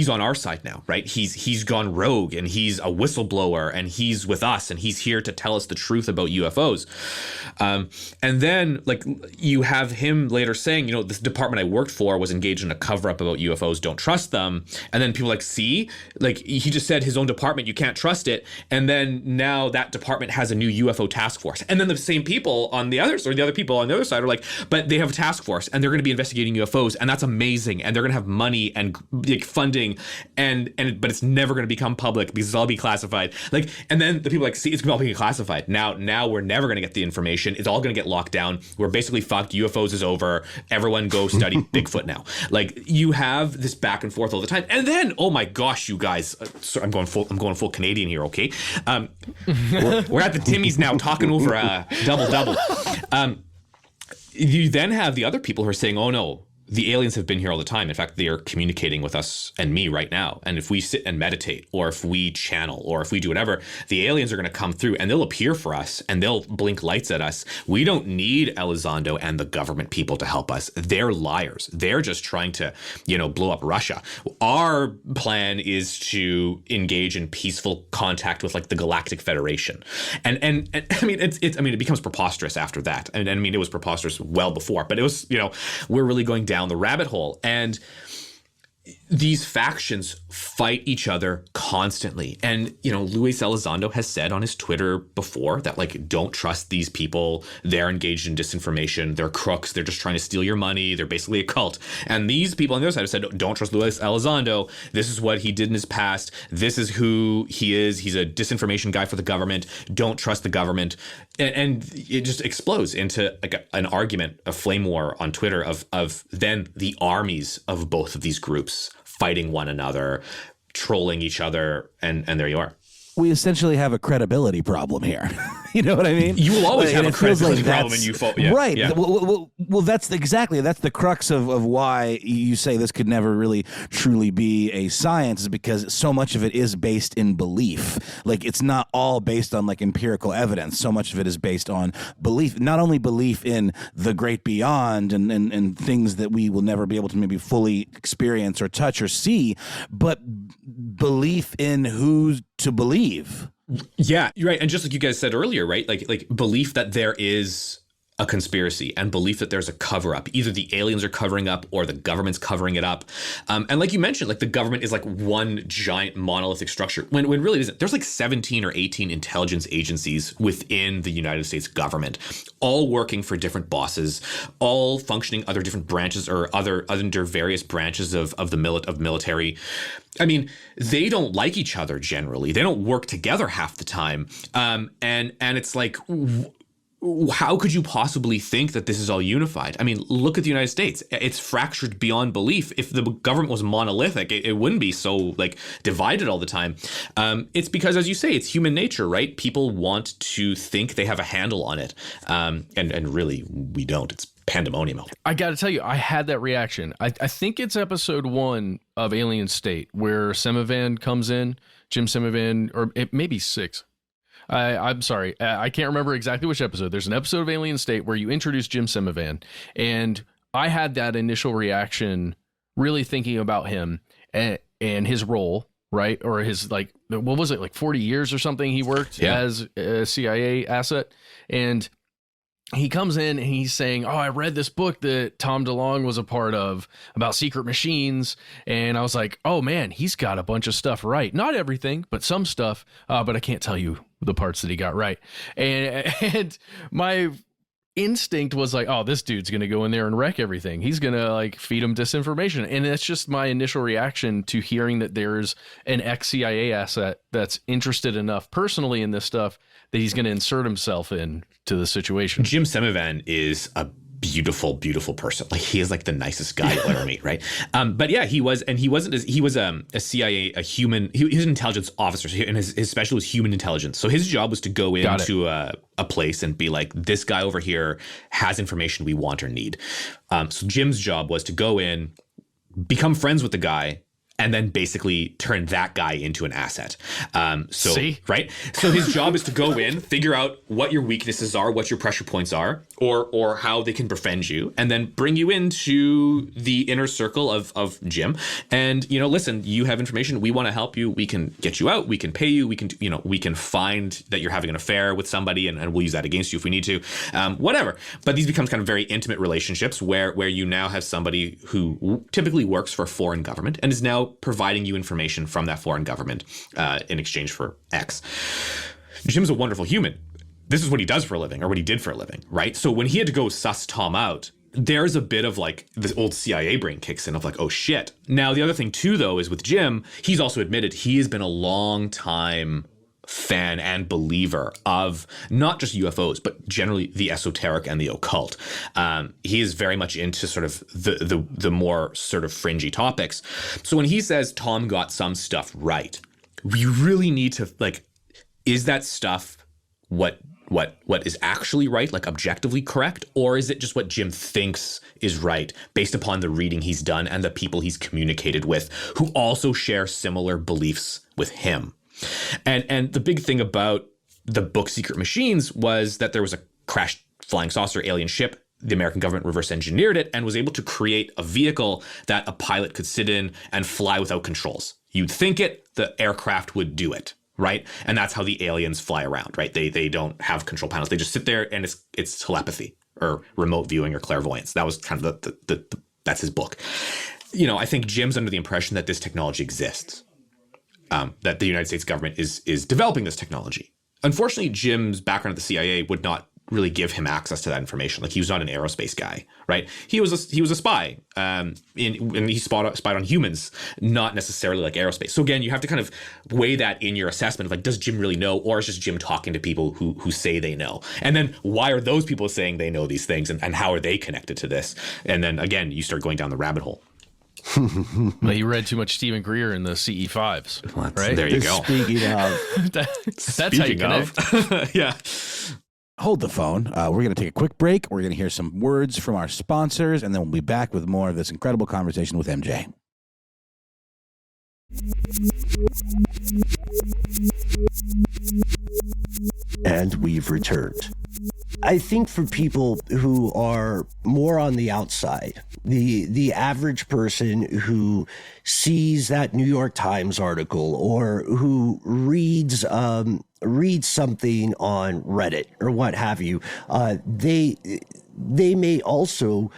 on our side now, right? He's gone rogue, and he's a whistleblower, and he's with us, and he's here to tell us the truth about UFOs. And then like you have him later saying, you know, this department I worked for was engaged in a cover up about UFOs. Don't trust them. And then people are like, see, like he just said his own department, you can't trust it. And then now that department has a new UFO task force. And then the same people on the others, or the other people on the other side are like, but they have a task force and they're going to be investigating UFOs, and that's amazing, and they're going to have money and like funding, but it's never going to become public because it's all be classified. Like, and then the people are like, see, it's all being classified. Now we're never going to get the information. It's all going to get locked down. We're basically fucked. UFOs is over. Everyone go study Bigfoot now. Like, you have this back and forth all the time. And then, oh my gosh, you guys, I'm going full Canadian here, okay? We're at the Timmy's now talking over a double. You then have the other people who are saying, oh no, the aliens have been here all the time. In fact, they are communicating with us and me right now. And if we sit and meditate, or if we channel, or if we do whatever, the aliens are going to come through and they'll appear for us and they'll blink lights at us. We don't need Elizondo and the government people to help us. They're liars. They're just trying to, you know, blow up Russia. Our plan is to engage in peaceful contact with like the Galactic Federation. And I mean, it becomes preposterous after that. And I mean, it was preposterous well before, but it was, you know, we're really going down the rabbit hole. And these factions fight each other constantly. And, you know, Luis Elizondo has said on his Twitter before that, like, don't trust these people. They're engaged in disinformation. They're crooks. They're just trying to steal your money. They're basically a cult. And these people on the other side have said, don't trust Luis Elizondo. This is what he did in his past. This is who he is. He's a disinformation guy for the government. Don't trust the government. And it just explodes into like an argument, a flame war on Twitter of then the armies of both of these groups fighting one another, trolling each other, and there you are. We essentially have a credibility problem here. You know what I mean? You will always have a credibility like problem in UFO. Yeah, right. Yeah. Well, that's the crux of why you say this could never really truly be a science, is because so much of it is based in belief. Like, it's not all based on like empirical evidence. So much of it is based on belief, not only belief in the great beyond and things that we will never be able to maybe fully experience or touch or see, but belief in who to believe. Yeah, you're right. And just like you guys said earlier, right? Like belief that there is a conspiracy and belief that there's a cover up. Either the aliens are covering up or the government's covering it up. And like you mentioned, like the government is like one giant monolithic structure when really it isn't. There's like 17 or 18 intelligence agencies within the United States government, all working for different bosses, all functioning under different branches or under various branches of the military. I mean, they don't like each other generally. They don't work together half the time. And it's like, how could you possibly think that this is all unified? I mean, look at the United States. It's fractured beyond belief. If the government was monolithic, it wouldn't be so like divided all the time. It's because, as you say, it's human nature, right? People want to think they have a handle on it. And really, we don't. It's pandemonium. I got to tell you, I had that reaction. I think it's episode 1 of Alien State where Semivan comes in, Jim Semivan, or it may be 6. I'm sorry. I can't remember exactly which episode. There's an episode of Alien State where you introduce Jim Semivan, and I had that initial reaction really thinking about him and his role, right? Or his, like, what was it, like 40 years or something he worked as a CIA asset. And he comes in and he's saying, I read this book that Tom DeLonge was a part of about secret machines. And I was like, oh man, he's got a bunch of stuff right. Not everything, but some stuff. But I can't tell you the parts that he got right. And my instinct was like, oh, this dude's going to go in there and wreck everything. He's going to like feed him disinformation. And that's just my initial reaction to hearing that there's an ex-CIA asset that's interested enough personally in this stuff that he's going to insert himself in to the situation. Jim Semivan is a beautiful, beautiful person. Like, he is like the nicest guy you'll ever meet, right? But yeah, he was a CIA, a human. He was an intelligence officer, and his special was human intelligence. So his job was to go into a place and be like, this guy over here has information we want or need. So Jim's job was to go in, become friends with the guy, and then basically turn that guy into an asset. Right? So his job is to go in, figure out what your weaknesses are, what your pressure points are, or how they can befriend you, and then bring you into the inner circle of Jim. And, listen, you have information. We want to help you. We can get you out. We can pay you. We can find that you're having an affair with somebody, and we'll use that against you if we need to, whatever. But these becomes kind of very intimate relationships where you now have somebody who typically works for a foreign government and is now providing you information from that foreign government in exchange for X. Jim's a wonderful human. This is what he does for a living, or what he did for a living, right? So when he had to go suss Tom out, there's a bit of like this old CIA brain kicks in of like, oh shit. Now, the other thing too, though, is with Jim, he's also admitted he has been a long time fan and believer of not just UFOs, but generally the esoteric and the occult. He is very much into sort of the more sort of fringy topics. So when he says Tom got some stuff right, we really need to like, is that stuff what is actually right, like objectively correct, or is it just what Jim thinks is right based upon the reading he's done and the people he's communicated with who also share similar beliefs with him? And the big thing about the book Secret Machines was that there was a crashed flying saucer alien ship. The American government reverse engineered it and was able to create a vehicle that a pilot could sit in and fly without controls. You'd think the aircraft would do it, right? And that's how the aliens fly around, right? They don't have control panels. They just sit there, and it's telepathy or remote viewing or clairvoyance. That was kind of that's his book. I think Jim's under the impression that this technology exists. That the United States government is developing this technology. Unfortunately, Jim's background at the CIA would not really give him access to that information. Like, he was not an aerospace guy, right? He was a spy, and he spied on humans, not necessarily like aerospace. So again, you have to kind of weigh that in your assessment of like, does Jim really know, or is just Jim talking to people who say they know? And then why are those people saying they know these things, and how are they connected to this? And then again, you start going down the rabbit hole. Well, you read too much Stephen Greer in the CE5s, right? There you go. Speaking of, that's how you connect. Yeah. Hold the phone. We're going to take a quick break. We're going to hear some words from our sponsors, and then we'll be back with more of this incredible conversation with MJ. And we've returned. I think for people who are more on the outside, the average person who sees that New York Times article or who reads something on Reddit or what have you, they may also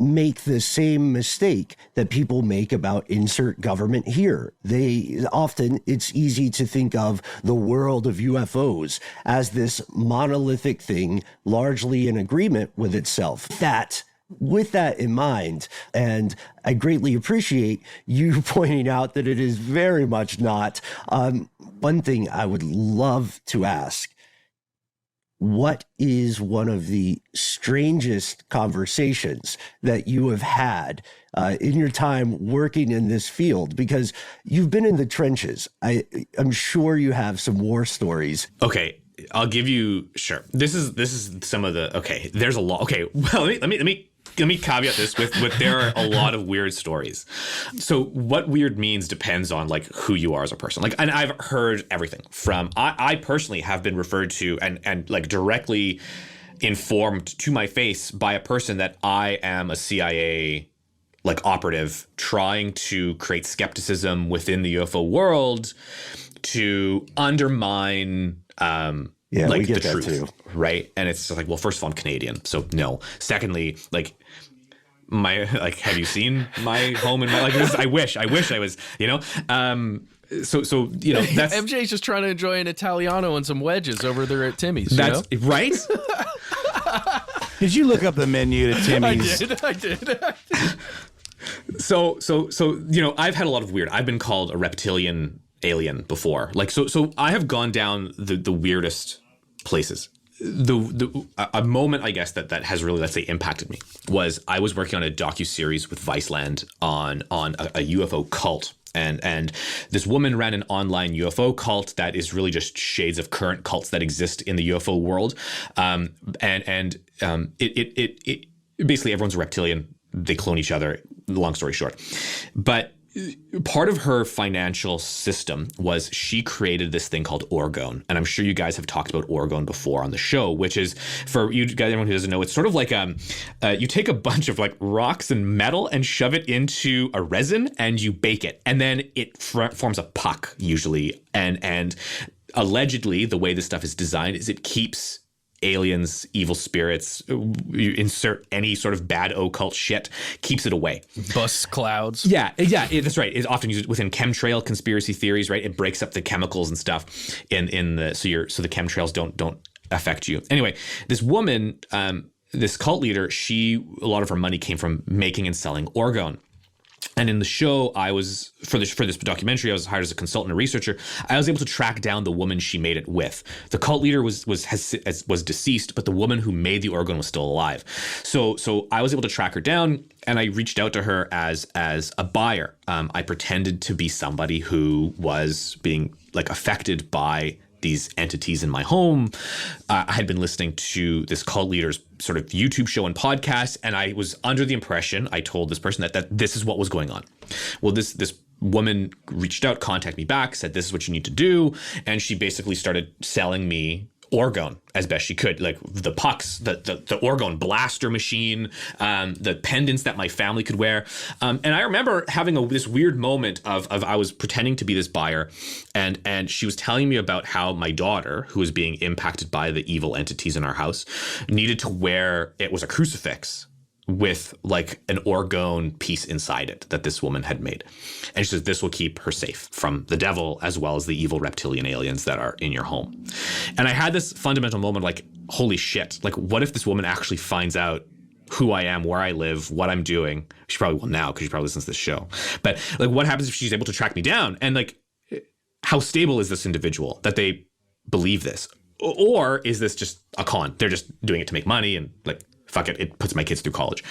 make the same mistake that people make about insert government here. It's easy to think of the world of UFOs as this monolithic thing, largely in agreement with itself. With that in mind, and I greatly appreciate you pointing out that it is very much not. One thing I would love to ask, what is one of the strangest conversations that you have had in your time working in this field? Because you've been in the trenches. I'm sure you have some war stories. Okay, I'll give you, sure. This is some of the, okay, there's a lot. Okay, well, let me caveat this with there are a lot of weird stories. So what weird means depends on like who you are as a person. Like, and I've heard everything from, I personally have been referred to and like directly informed to my face by a person that I am a CIA like operative trying to create skepticism within the UFO world to undermine Yeah, like we get the that truth, too. right? And it's like, well, first of all, I'm Canadian, so no. Secondly, like my like, have you seen my home and my like? I wish I was, you know. So you know, that's MJ's just trying to enjoy an Italiano and some wedges over there at Timmy's. that's you know? right. Did you look up the menu to Timmy's? I did. So you know, I've had a lot of weird. I've been called a reptilian alien before. Like so I have gone down the weirdest places. A moment, I guess, that has really, let's say, impacted me was I was working on a docuseries with Viceland on a UFO cult. And this woman ran an online UFO cult that is really just shades of current cults that exist in the UFO world. It basically everyone's a reptilian. They clone each other. Long story short, but part of her financial system was she created this thing called orgone. And I'm sure you guys have talked about orgone before on the show, which is, for you guys, anyone who doesn't know, it's sort of like you take a bunch of like rocks and metal and shove it into a resin and you bake it. And then it forms a puck usually. And allegedly the way this stuff is designed is it keeps aliens, evil spirits, you insert any sort of bad occult shit, keeps it away. Busts clouds. Yeah, that's right. It's often used within chemtrail conspiracy theories, right? It breaks up the chemicals and stuff in the so the chemtrails don't affect you. Anyway, this woman, this cult leader, a lot of her money came from making and selling orgone. And in the show, I was for this documentary, I was hired as a consultant and researcher. I was able to track down the woman she made it with. The cult leader was deceased, but the woman who made the orgone was still alive. So I was able to track her down, and I reached out to her as a buyer. I pretended to be somebody who was being like affected by these entities in my home. I had been listening to this cult leader's sort of YouTube show and podcast, and I was under the impression, I told this person that this is what was going on. Well, this woman reached out, contacted me back, said this is what you need to do, and she basically started selling me orgone as best she could, like the pucks, the orgone blaster machine, the pendants that my family could wear. And I remember having this weird moment of I was pretending to be this buyer, and she was telling me about how my daughter, who was being impacted by the evil entities in our house, needed to wear, it was a crucifix with like an orgone piece inside it that this woman had made. And she says, this will keep her safe from the devil as well as the evil reptilian aliens that are in your home. And I had this fundamental moment like, holy shit, like what if this woman actually finds out who I am, where I live, what I'm doing? She probably will now because she probably listens to this show. But like what happens if she's able to track me down? And like, how stable is this individual that they believe this? Or is this just a con? They're just doing it to make money and like, fuck it, it puts my kids through college.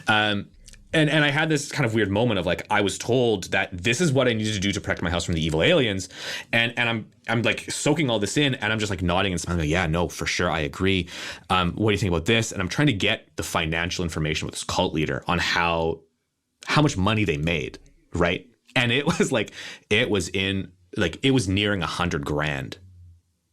And I had this kind of weird moment of like, I was told that this is what I needed to do to protect my house from the evil aliens. And I'm like soaking all this in, and I'm just like nodding and smiling like, yeah, no, for sure, I agree. What do you think about this? And I'm trying to get the financial information with this cult leader on how much money they made, right? And it was like, it was nearing $100,000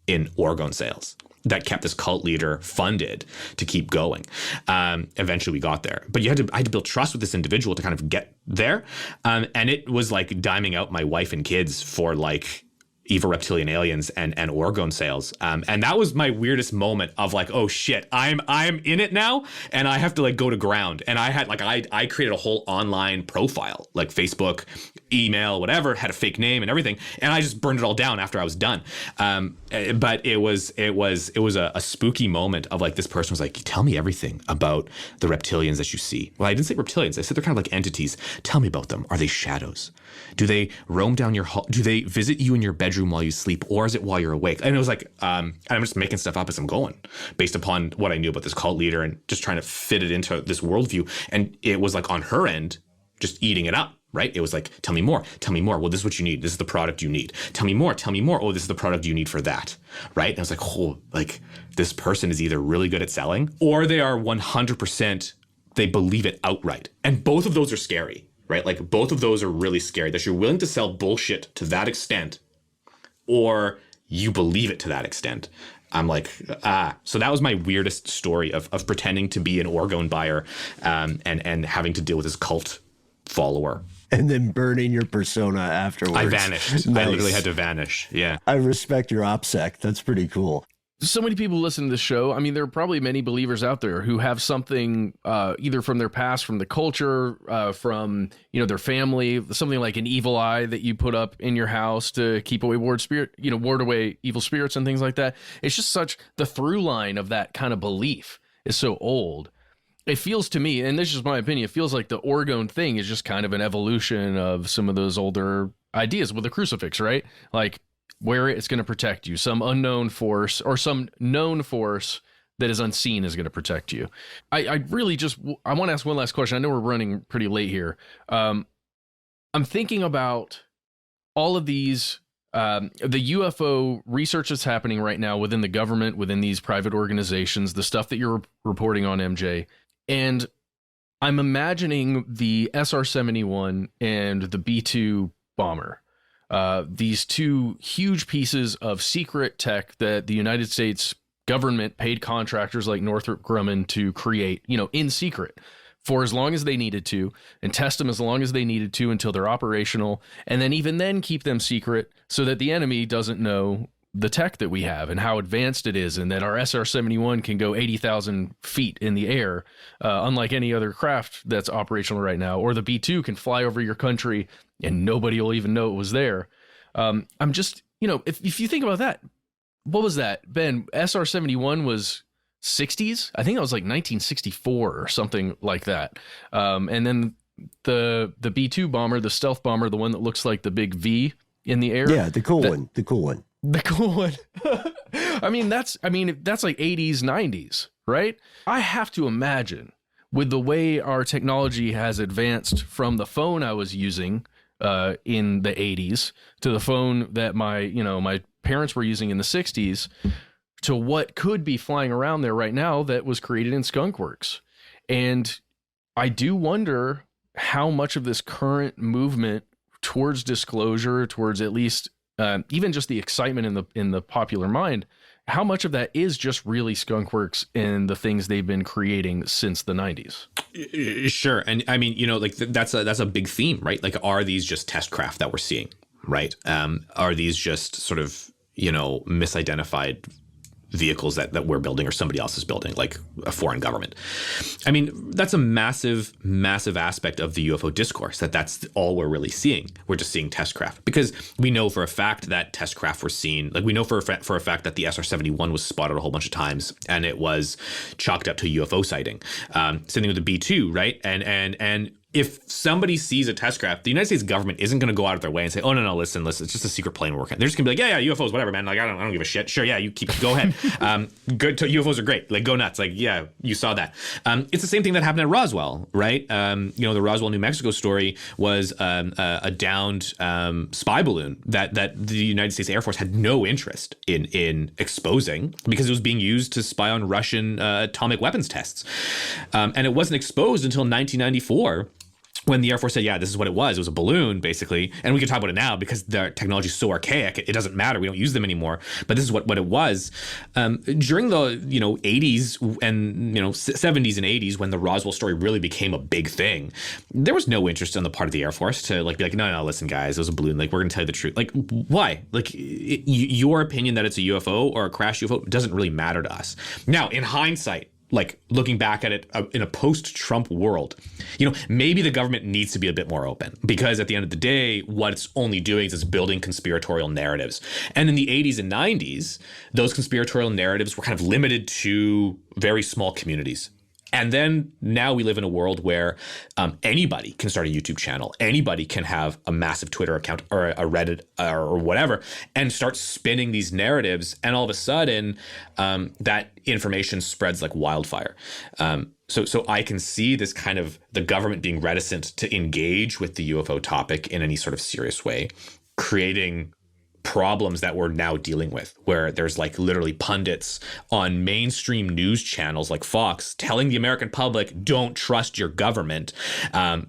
in orgone sales that kept this cult leader funded to keep going. Eventually we got there, but I had to build trust with this individual to kind of get there. And it was like diming out my wife and kids for like evil reptilian aliens and orgone sales. And that was my weirdest moment of like, oh shit, I'm in it now and I have to like go to ground. And I had like, I created a whole online profile, like Facebook, email, whatever, had a fake name and everything. And I just burned it all down after I was done. But it was a spooky moment of like, this person was like, tell me everything about the reptilians that you see. Well, I didn't say reptilians. I said they're kind of like entities. Tell me about them. Are they shadows? Do they roam down your hall? Do they visit you in your bedroom bedroom while you sleep, or is it while you're awake? And it was like, I'm just making stuff up as I'm going based upon what I knew about this cult leader and just trying to fit it into this worldview. And it was like on her end, just eating it up. Right? It was like, tell me more. Well, this is what you need. This is the product you need. Tell me more. Oh, this is the product you need for that. Right? And I was like, oh, like this person is either really good at selling or they are 100%, they believe it outright. And both of those are scary, right? Like both of those are really scary, that you're willing to sell bullshit to that extent or you believe it to that extent. I'm like, so that was my weirdest story of pretending to be an orgone buyer and having to deal with this cult follower. And then burning your persona afterwards. I vanished. Nice. I literally had to vanish. Yeah. I respect your OPSEC. That's pretty cool. So many people listen to this show. I mean, there are probably many believers out there who have something either from their past, from the culture, from, their family, something like an evil eye that you put up in your house to keep away ward away evil spirits and things like that. It's just such, the through line of that kind of belief is so old. It feels to me, and this is just my opinion, it feels like the orgone thing is just kind of an evolution of some of those older ideas with the crucifix, right? Like, where it's going to protect you. Some unknown force or some known force that is unseen is going to protect you. I want to ask one last question. I know we're running pretty late here. I'm thinking about all of these, the UFO research that's happening right now within the government, within these private organizations, the stuff that you're reporting on, MJ. And I'm imagining the SR-71 and the B-2 bomber, these two huge pieces of secret tech that the United States government paid contractors like Northrop Grumman to create, in secret for as long as they needed to, and test them as long as they needed to until they're operational, and then even then keep them secret so that the enemy doesn't know the tech that we have and how advanced it is, and that our SR-71 can go 80,000 feet in the air, unlike any other craft that's operational right now, or the B-2 can fly over your country and nobody will even know it was there. I'm just, if you think about that, what was that, Ben? SR-71 was 60s? I think that was like 1964 or something like that. And then the B-2 bomber, the stealth bomber, the one that looks like the big V in the air. Yeah, the cool one. The cool one. I mean, that's like 80s, 90s, right? I have to imagine with the way our technology has advanced from the phone I was using in the 80s to the phone that my parents were using in the 60s to what could be flying around there right now that was created in skunkworks. And I do wonder how much of this current movement towards disclosure, towards at least even just the excitement in the popular mind, how much of that is just really skunkworks and the things they've been creating since the 90s? Sure. And I mean, that's a big theme, right? Like, are these just test craft that we're seeing, right? Are these just sort of, misidentified vehicles that we're building or somebody else is building, like a foreign government? I mean, that's a massive, massive aspect of the UFO discourse, that's all we're really seeing. We're just seeing test craft, because we know for a fact that test craft were seen. Like, we know for a fact that the SR-71 was spotted a whole bunch of times and it was chalked up to a UFO sighting. Same thing with the B-2, right? And if somebody sees a test craft, the United States government isn't going to go out of their way and say, "Oh no, listen, it's just a secret plane we're working." They're just going to be like, "Yeah, UFOs, whatever, man. Like, I don't give a shit. Sure, yeah, you go ahead. Good. UFOs are great. Like, go nuts. Like, yeah, you saw that." It's the same thing that happened at Roswell, right? The Roswell, New Mexico story was a downed spy balloon that the United States Air Force had no interest in exposing because it was being used to spy on Russian atomic weapons tests, and it wasn't exposed until 1994. When the Air Force said, yeah, this is what it was a balloon, basically. And we can talk about it now because the technology is so archaic, it doesn't matter. We don't use them anymore. But this is what it was. During the 80s and 70s and 80s, when the Roswell story really became a big thing, there was no interest on the part of the Air Force to be like, no, listen, guys, it was a balloon. Like, we're going to tell you the truth. Like, why? Like, your opinion that it's a UFO or a crashed UFO doesn't really matter to us. Now, in hindsight, like, looking back at it in a post-Trump world, maybe the government needs to be a bit more open, because at the end of the day, what it's only doing is building conspiratorial narratives. And in the 80s and 90s, those conspiratorial narratives were kind of limited to very small communities. And then now we live in a world where anybody can start a YouTube channel. Anybody can have a massive Twitter account or a Reddit or whatever and start spinning these narratives. And all of a sudden, that information spreads like wildfire. So I can see this kind of the government being reticent to engage with the UFO topic in any sort of serious way, creating problems that we're now dealing with, where there's like literally pundits on mainstream news channels like Fox telling the American public, don't trust your government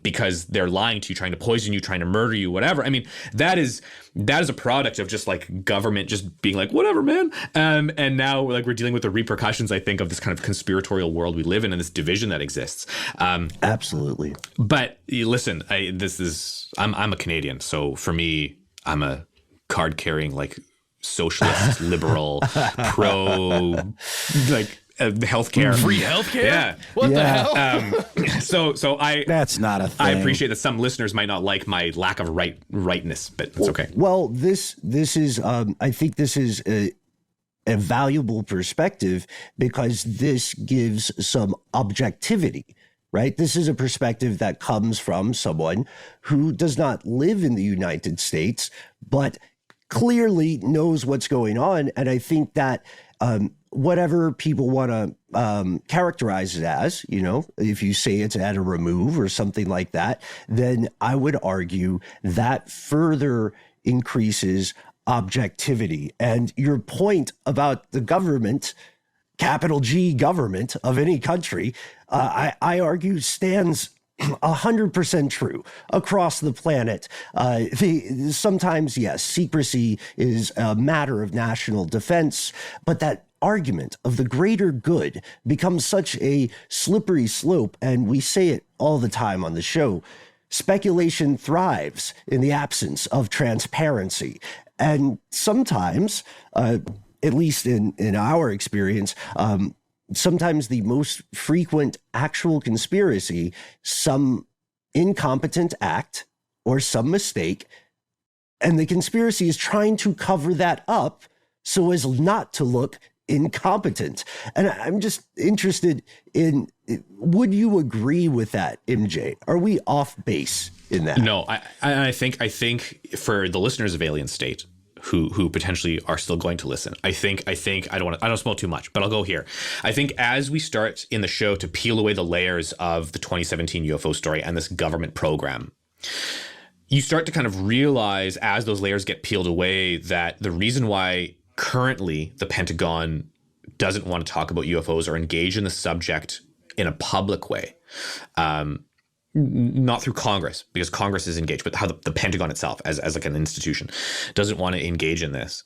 because they're lying to you, trying to poison you, trying to murder you, whatever. I mean, that is a product of just like government just being like, whatever, man. And now like we're dealing with the repercussions, I think, of this kind of conspiratorial world we live in and this division that exists. Absolutely. But listen, I'm a Canadian. So for me, I'm a card carrying like socialist, liberal, pro like healthcare, free healthcare. Yeah, what the hell? So I that's not a thing. I appreciate that some listeners might not like my lack of rightness, but it's okay. Well, this is I think this is a valuable perspective because this gives some objectivity. Right? This is a perspective that comes from someone who does not live in the United States, but clearly knows what's going on. And I think that whatever people want to characterize it as, you know, if you say it's at a remove or something like that, then I would argue that further increases objectivity. And your point about the government, capital G government of any country, I argue stands 100% true across the planet. Sometimes, yes, secrecy is a matter of national defense, but that argument of the greater good becomes such a slippery slope, and we say it all the time on the show. Speculation thrives in the absence of transparency. And sometimes, at least in our experience, sometimes the most frequent actual conspiracy, some incompetent act or some mistake, and the conspiracy is trying to cover that up so as not to look incompetent. And I'm just interested in, would you agree with that, MJ? Are we off base in that? No, I think for the listeners of Alien State, who potentially are still going to listen, I think I don't spoil too much, but I'll go here. I think as we start in the show to peel away the layers of the 2017 UFO story and this government program, you start to kind of realize as those layers get peeled away that the reason why currently the Pentagon doesn't want to talk about UFOs or engage in the subject in a public way, not through Congress, because Congress is engaged, but how the Pentagon itself as like an institution doesn't want to engage in this,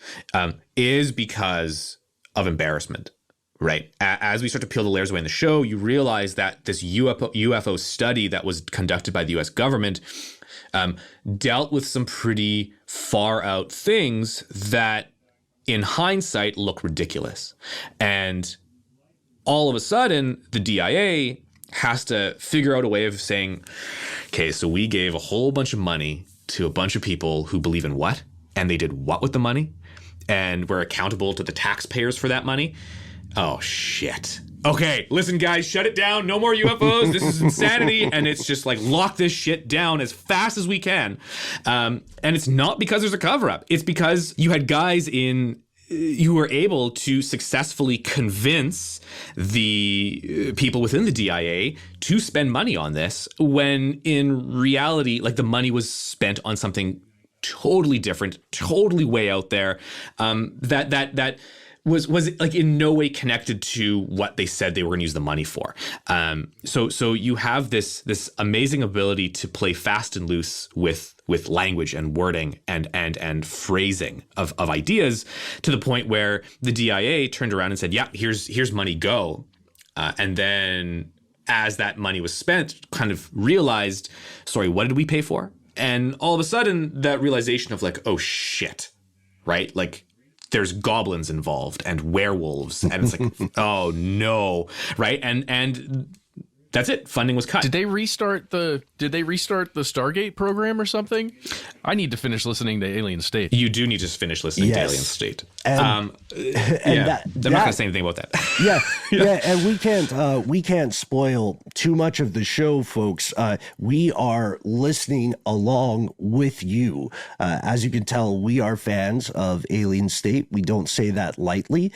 is because of embarrassment, right? As we start to peel the layers away in the show, you realize that this UFO study that was conducted by the US government dealt with some pretty far out things that in hindsight look ridiculous. And all of a sudden, the DIA has to figure out a way of saying, okay, so we gave a whole bunch of money to a bunch of people who believe in what? And they did what with the money? And we're accountable to the taxpayers for that money? Oh, shit. Okay, listen, guys, shut it down. No more UFOs. This is insanity. And it's just like lock this shit down as fast as we can. And it's not because there's a cover up. It's because you had guys you were able to successfully convince the people within the DIA to spend money on this when in reality, like the money was spent on something totally different, totally way out there, that was like in no way connected to what they said they were going to use the money for. So you have this amazing ability to play fast and loose with language and wording and phrasing of ideas to the point where the DIA turned around and said, yeah, here's money, go. And then as that money was spent, kind of realized, sorry, what did we pay for? And all of a sudden that realization of like, oh shit, right? Like, there's goblins involved and werewolves, and it's like, oh no, right? And that's it. Funding was cut. Did they restart the Stargate program or something? I need to finish listening to Alien State. You do need to finish listening to Alien State. And, I'm not going to say anything about that. Yeah, and we can't spoil too much of the show, folks. We are listening along with you. As you can tell, we are fans of Alien State. We don't say that lightly.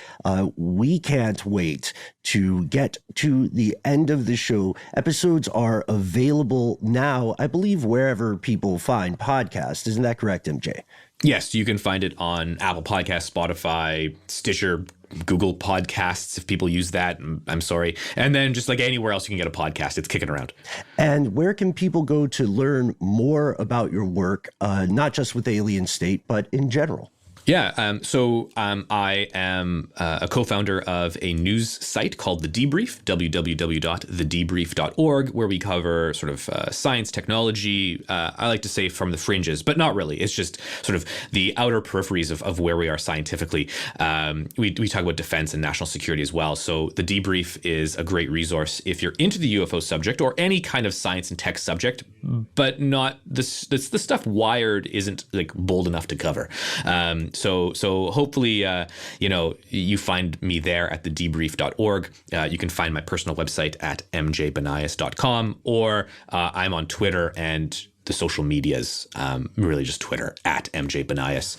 We can't wait to get to the end of the show. Episodes are available now, I believe, wherever people find podcasts. Isn't that correct, MJ? Yes, you can find it on Apple Podcasts, Spotify, Stitcher, Google Podcasts, if people use that. I'm sorry. And then just like anywhere else you can get a podcast, it's kicking around. And where can people go to learn more about your work, not just with Alien State, but in general? Yeah. So I am a co-founder of a news site called The Debrief, www.thedebrief.org, where we cover sort of science, technology. I like to say from the fringes, but not really. It's just sort of the outer peripheries of where we are scientifically. We talk about defense and national security as well. So The Debrief is a great resource if you're into the UFO subject or any kind of science and tech subject, but not the stuff Wired isn't like bold enough to cover. So hopefully, you find me there at thedebrief.org. You can find my personal website at mjbanias.com, or I'm on Twitter and the social medias, really just Twitter at MJ Banias.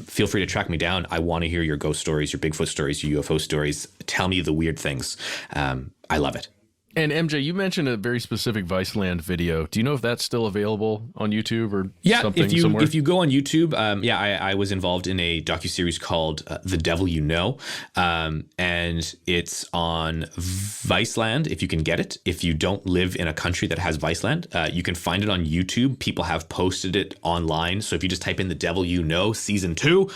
Feel free to track me down. I want to hear your ghost stories, your Bigfoot stories, your UFO stories. Tell me the weird things. I love it. And MJ, you mentioned a very specific Viceland video. Do you know if that's still available on YouTube or something somewhere? If you go on YouTube, I was involved in a docuseries called The Devil You Know, and it's on Viceland if you can get it. If you don't live in a country that has Viceland, you can find it on YouTube. People have posted it online. So if you just type in The Devil You Know Season 2,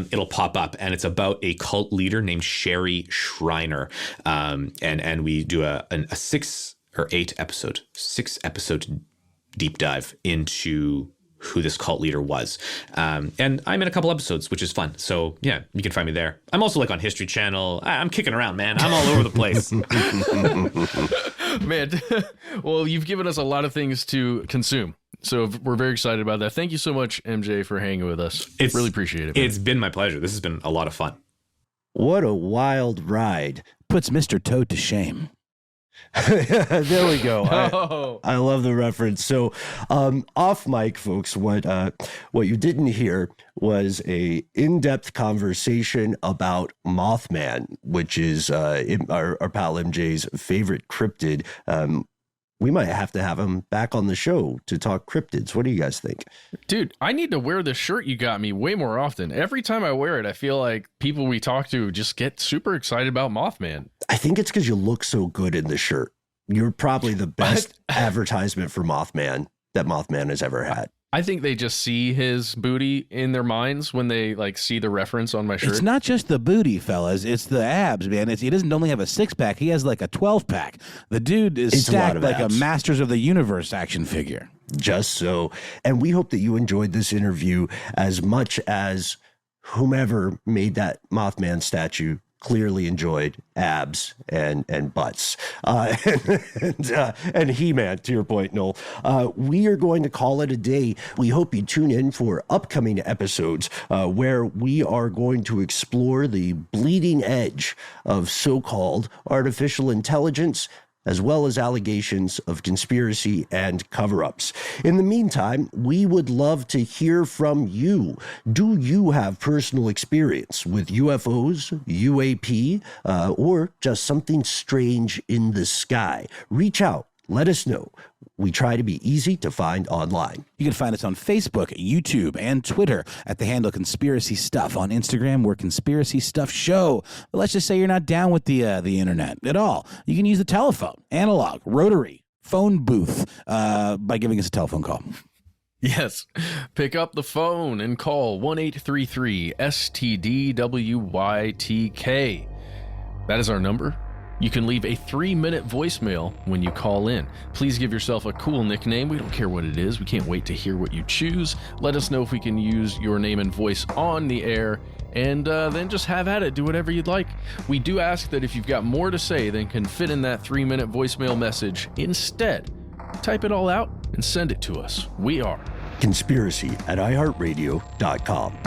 it'll pop up. And it's about a cult leader named Sherry Shriner. And we do a 6 or 8 episode deep dive into who this cult leader was. And I'm in a couple episodes, which is fun. So yeah, you can find me there. I'm also like on History Channel. I'm kicking around, man. I'm all over the place. Man, well, you've given us a lot of things to consume. So we're very excited about that. Thank you so much, MJ, for hanging with us. Really appreciate it, man. It's been my pleasure. This has been a lot of fun. What a wild ride. Puts Mr. Toad to shame. There we go. I love the reference. So off mic, folks, what you didn't hear was a in-depth conversation about Mothman, which is our pal MJ's favorite cryptid. We might have to have him back on the show to talk cryptids. What do you guys think? Dude, I need to wear the shirt you got me way more often. Every time I wear it, I feel like people we talk to just get super excited about Mothman. I think it's because you look so good in the shirt. You're probably the best advertisement for Mothman that Mothman has ever had. I think they just see his booty in their minds when they like see the reference on my shirt. It's not just the booty, fellas. It's the abs, man. He doesn't only have a 6-pack. He has like a 12-pack. The dude is stacked like a Masters of the Universe action figure. Just so. And we hope that you enjoyed this interview as much as whomever made that Mothman statue clearly enjoyed abs and butts and He-Man, to your point, Noel. We are going to call it a day. We hope you tune in for upcoming episodes where we are going to explore the bleeding edge of so-called artificial intelligence, as well as allegations of conspiracy and cover-ups. In the meantime, we would love to hear from you. Do you have personal experience with UFOs, UAP, or just something strange in the sky? Reach out. Let us know. We try to be easy to find online. You can find us on Facebook, YouTube, and Twitter at the handle Conspiracy Stuff. On Instagram, we're Conspiracy Stuff Show. But let's just say you're not down with the internet at all. You can use the telephone, analog, rotary, phone booth by giving us a telephone call. Yes. Pick up the phone and call 1-833-STDWYTK. That is our number. You can leave a 3-minute voicemail when you call in. Please give yourself a cool nickname. We don't care what it is. We can't wait to hear what you choose. Let us know if we can use your name and voice on the air, and then just have at it. Do whatever you'd like. We do ask that if you've got more to say than can fit in that 3-minute voicemail message, instead, type it all out and send it to us. We are Conspiracy at iHeartRadio.com.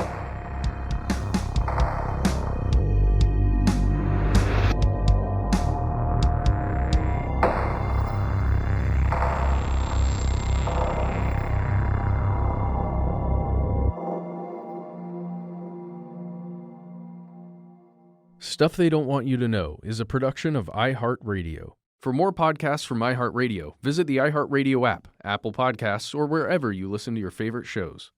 Stuff They Don't Want You to Know is a production of iHeartRadio. For more podcasts from iHeartRadio, visit the iHeartRadio app, Apple Podcasts, or wherever you listen to your favorite shows.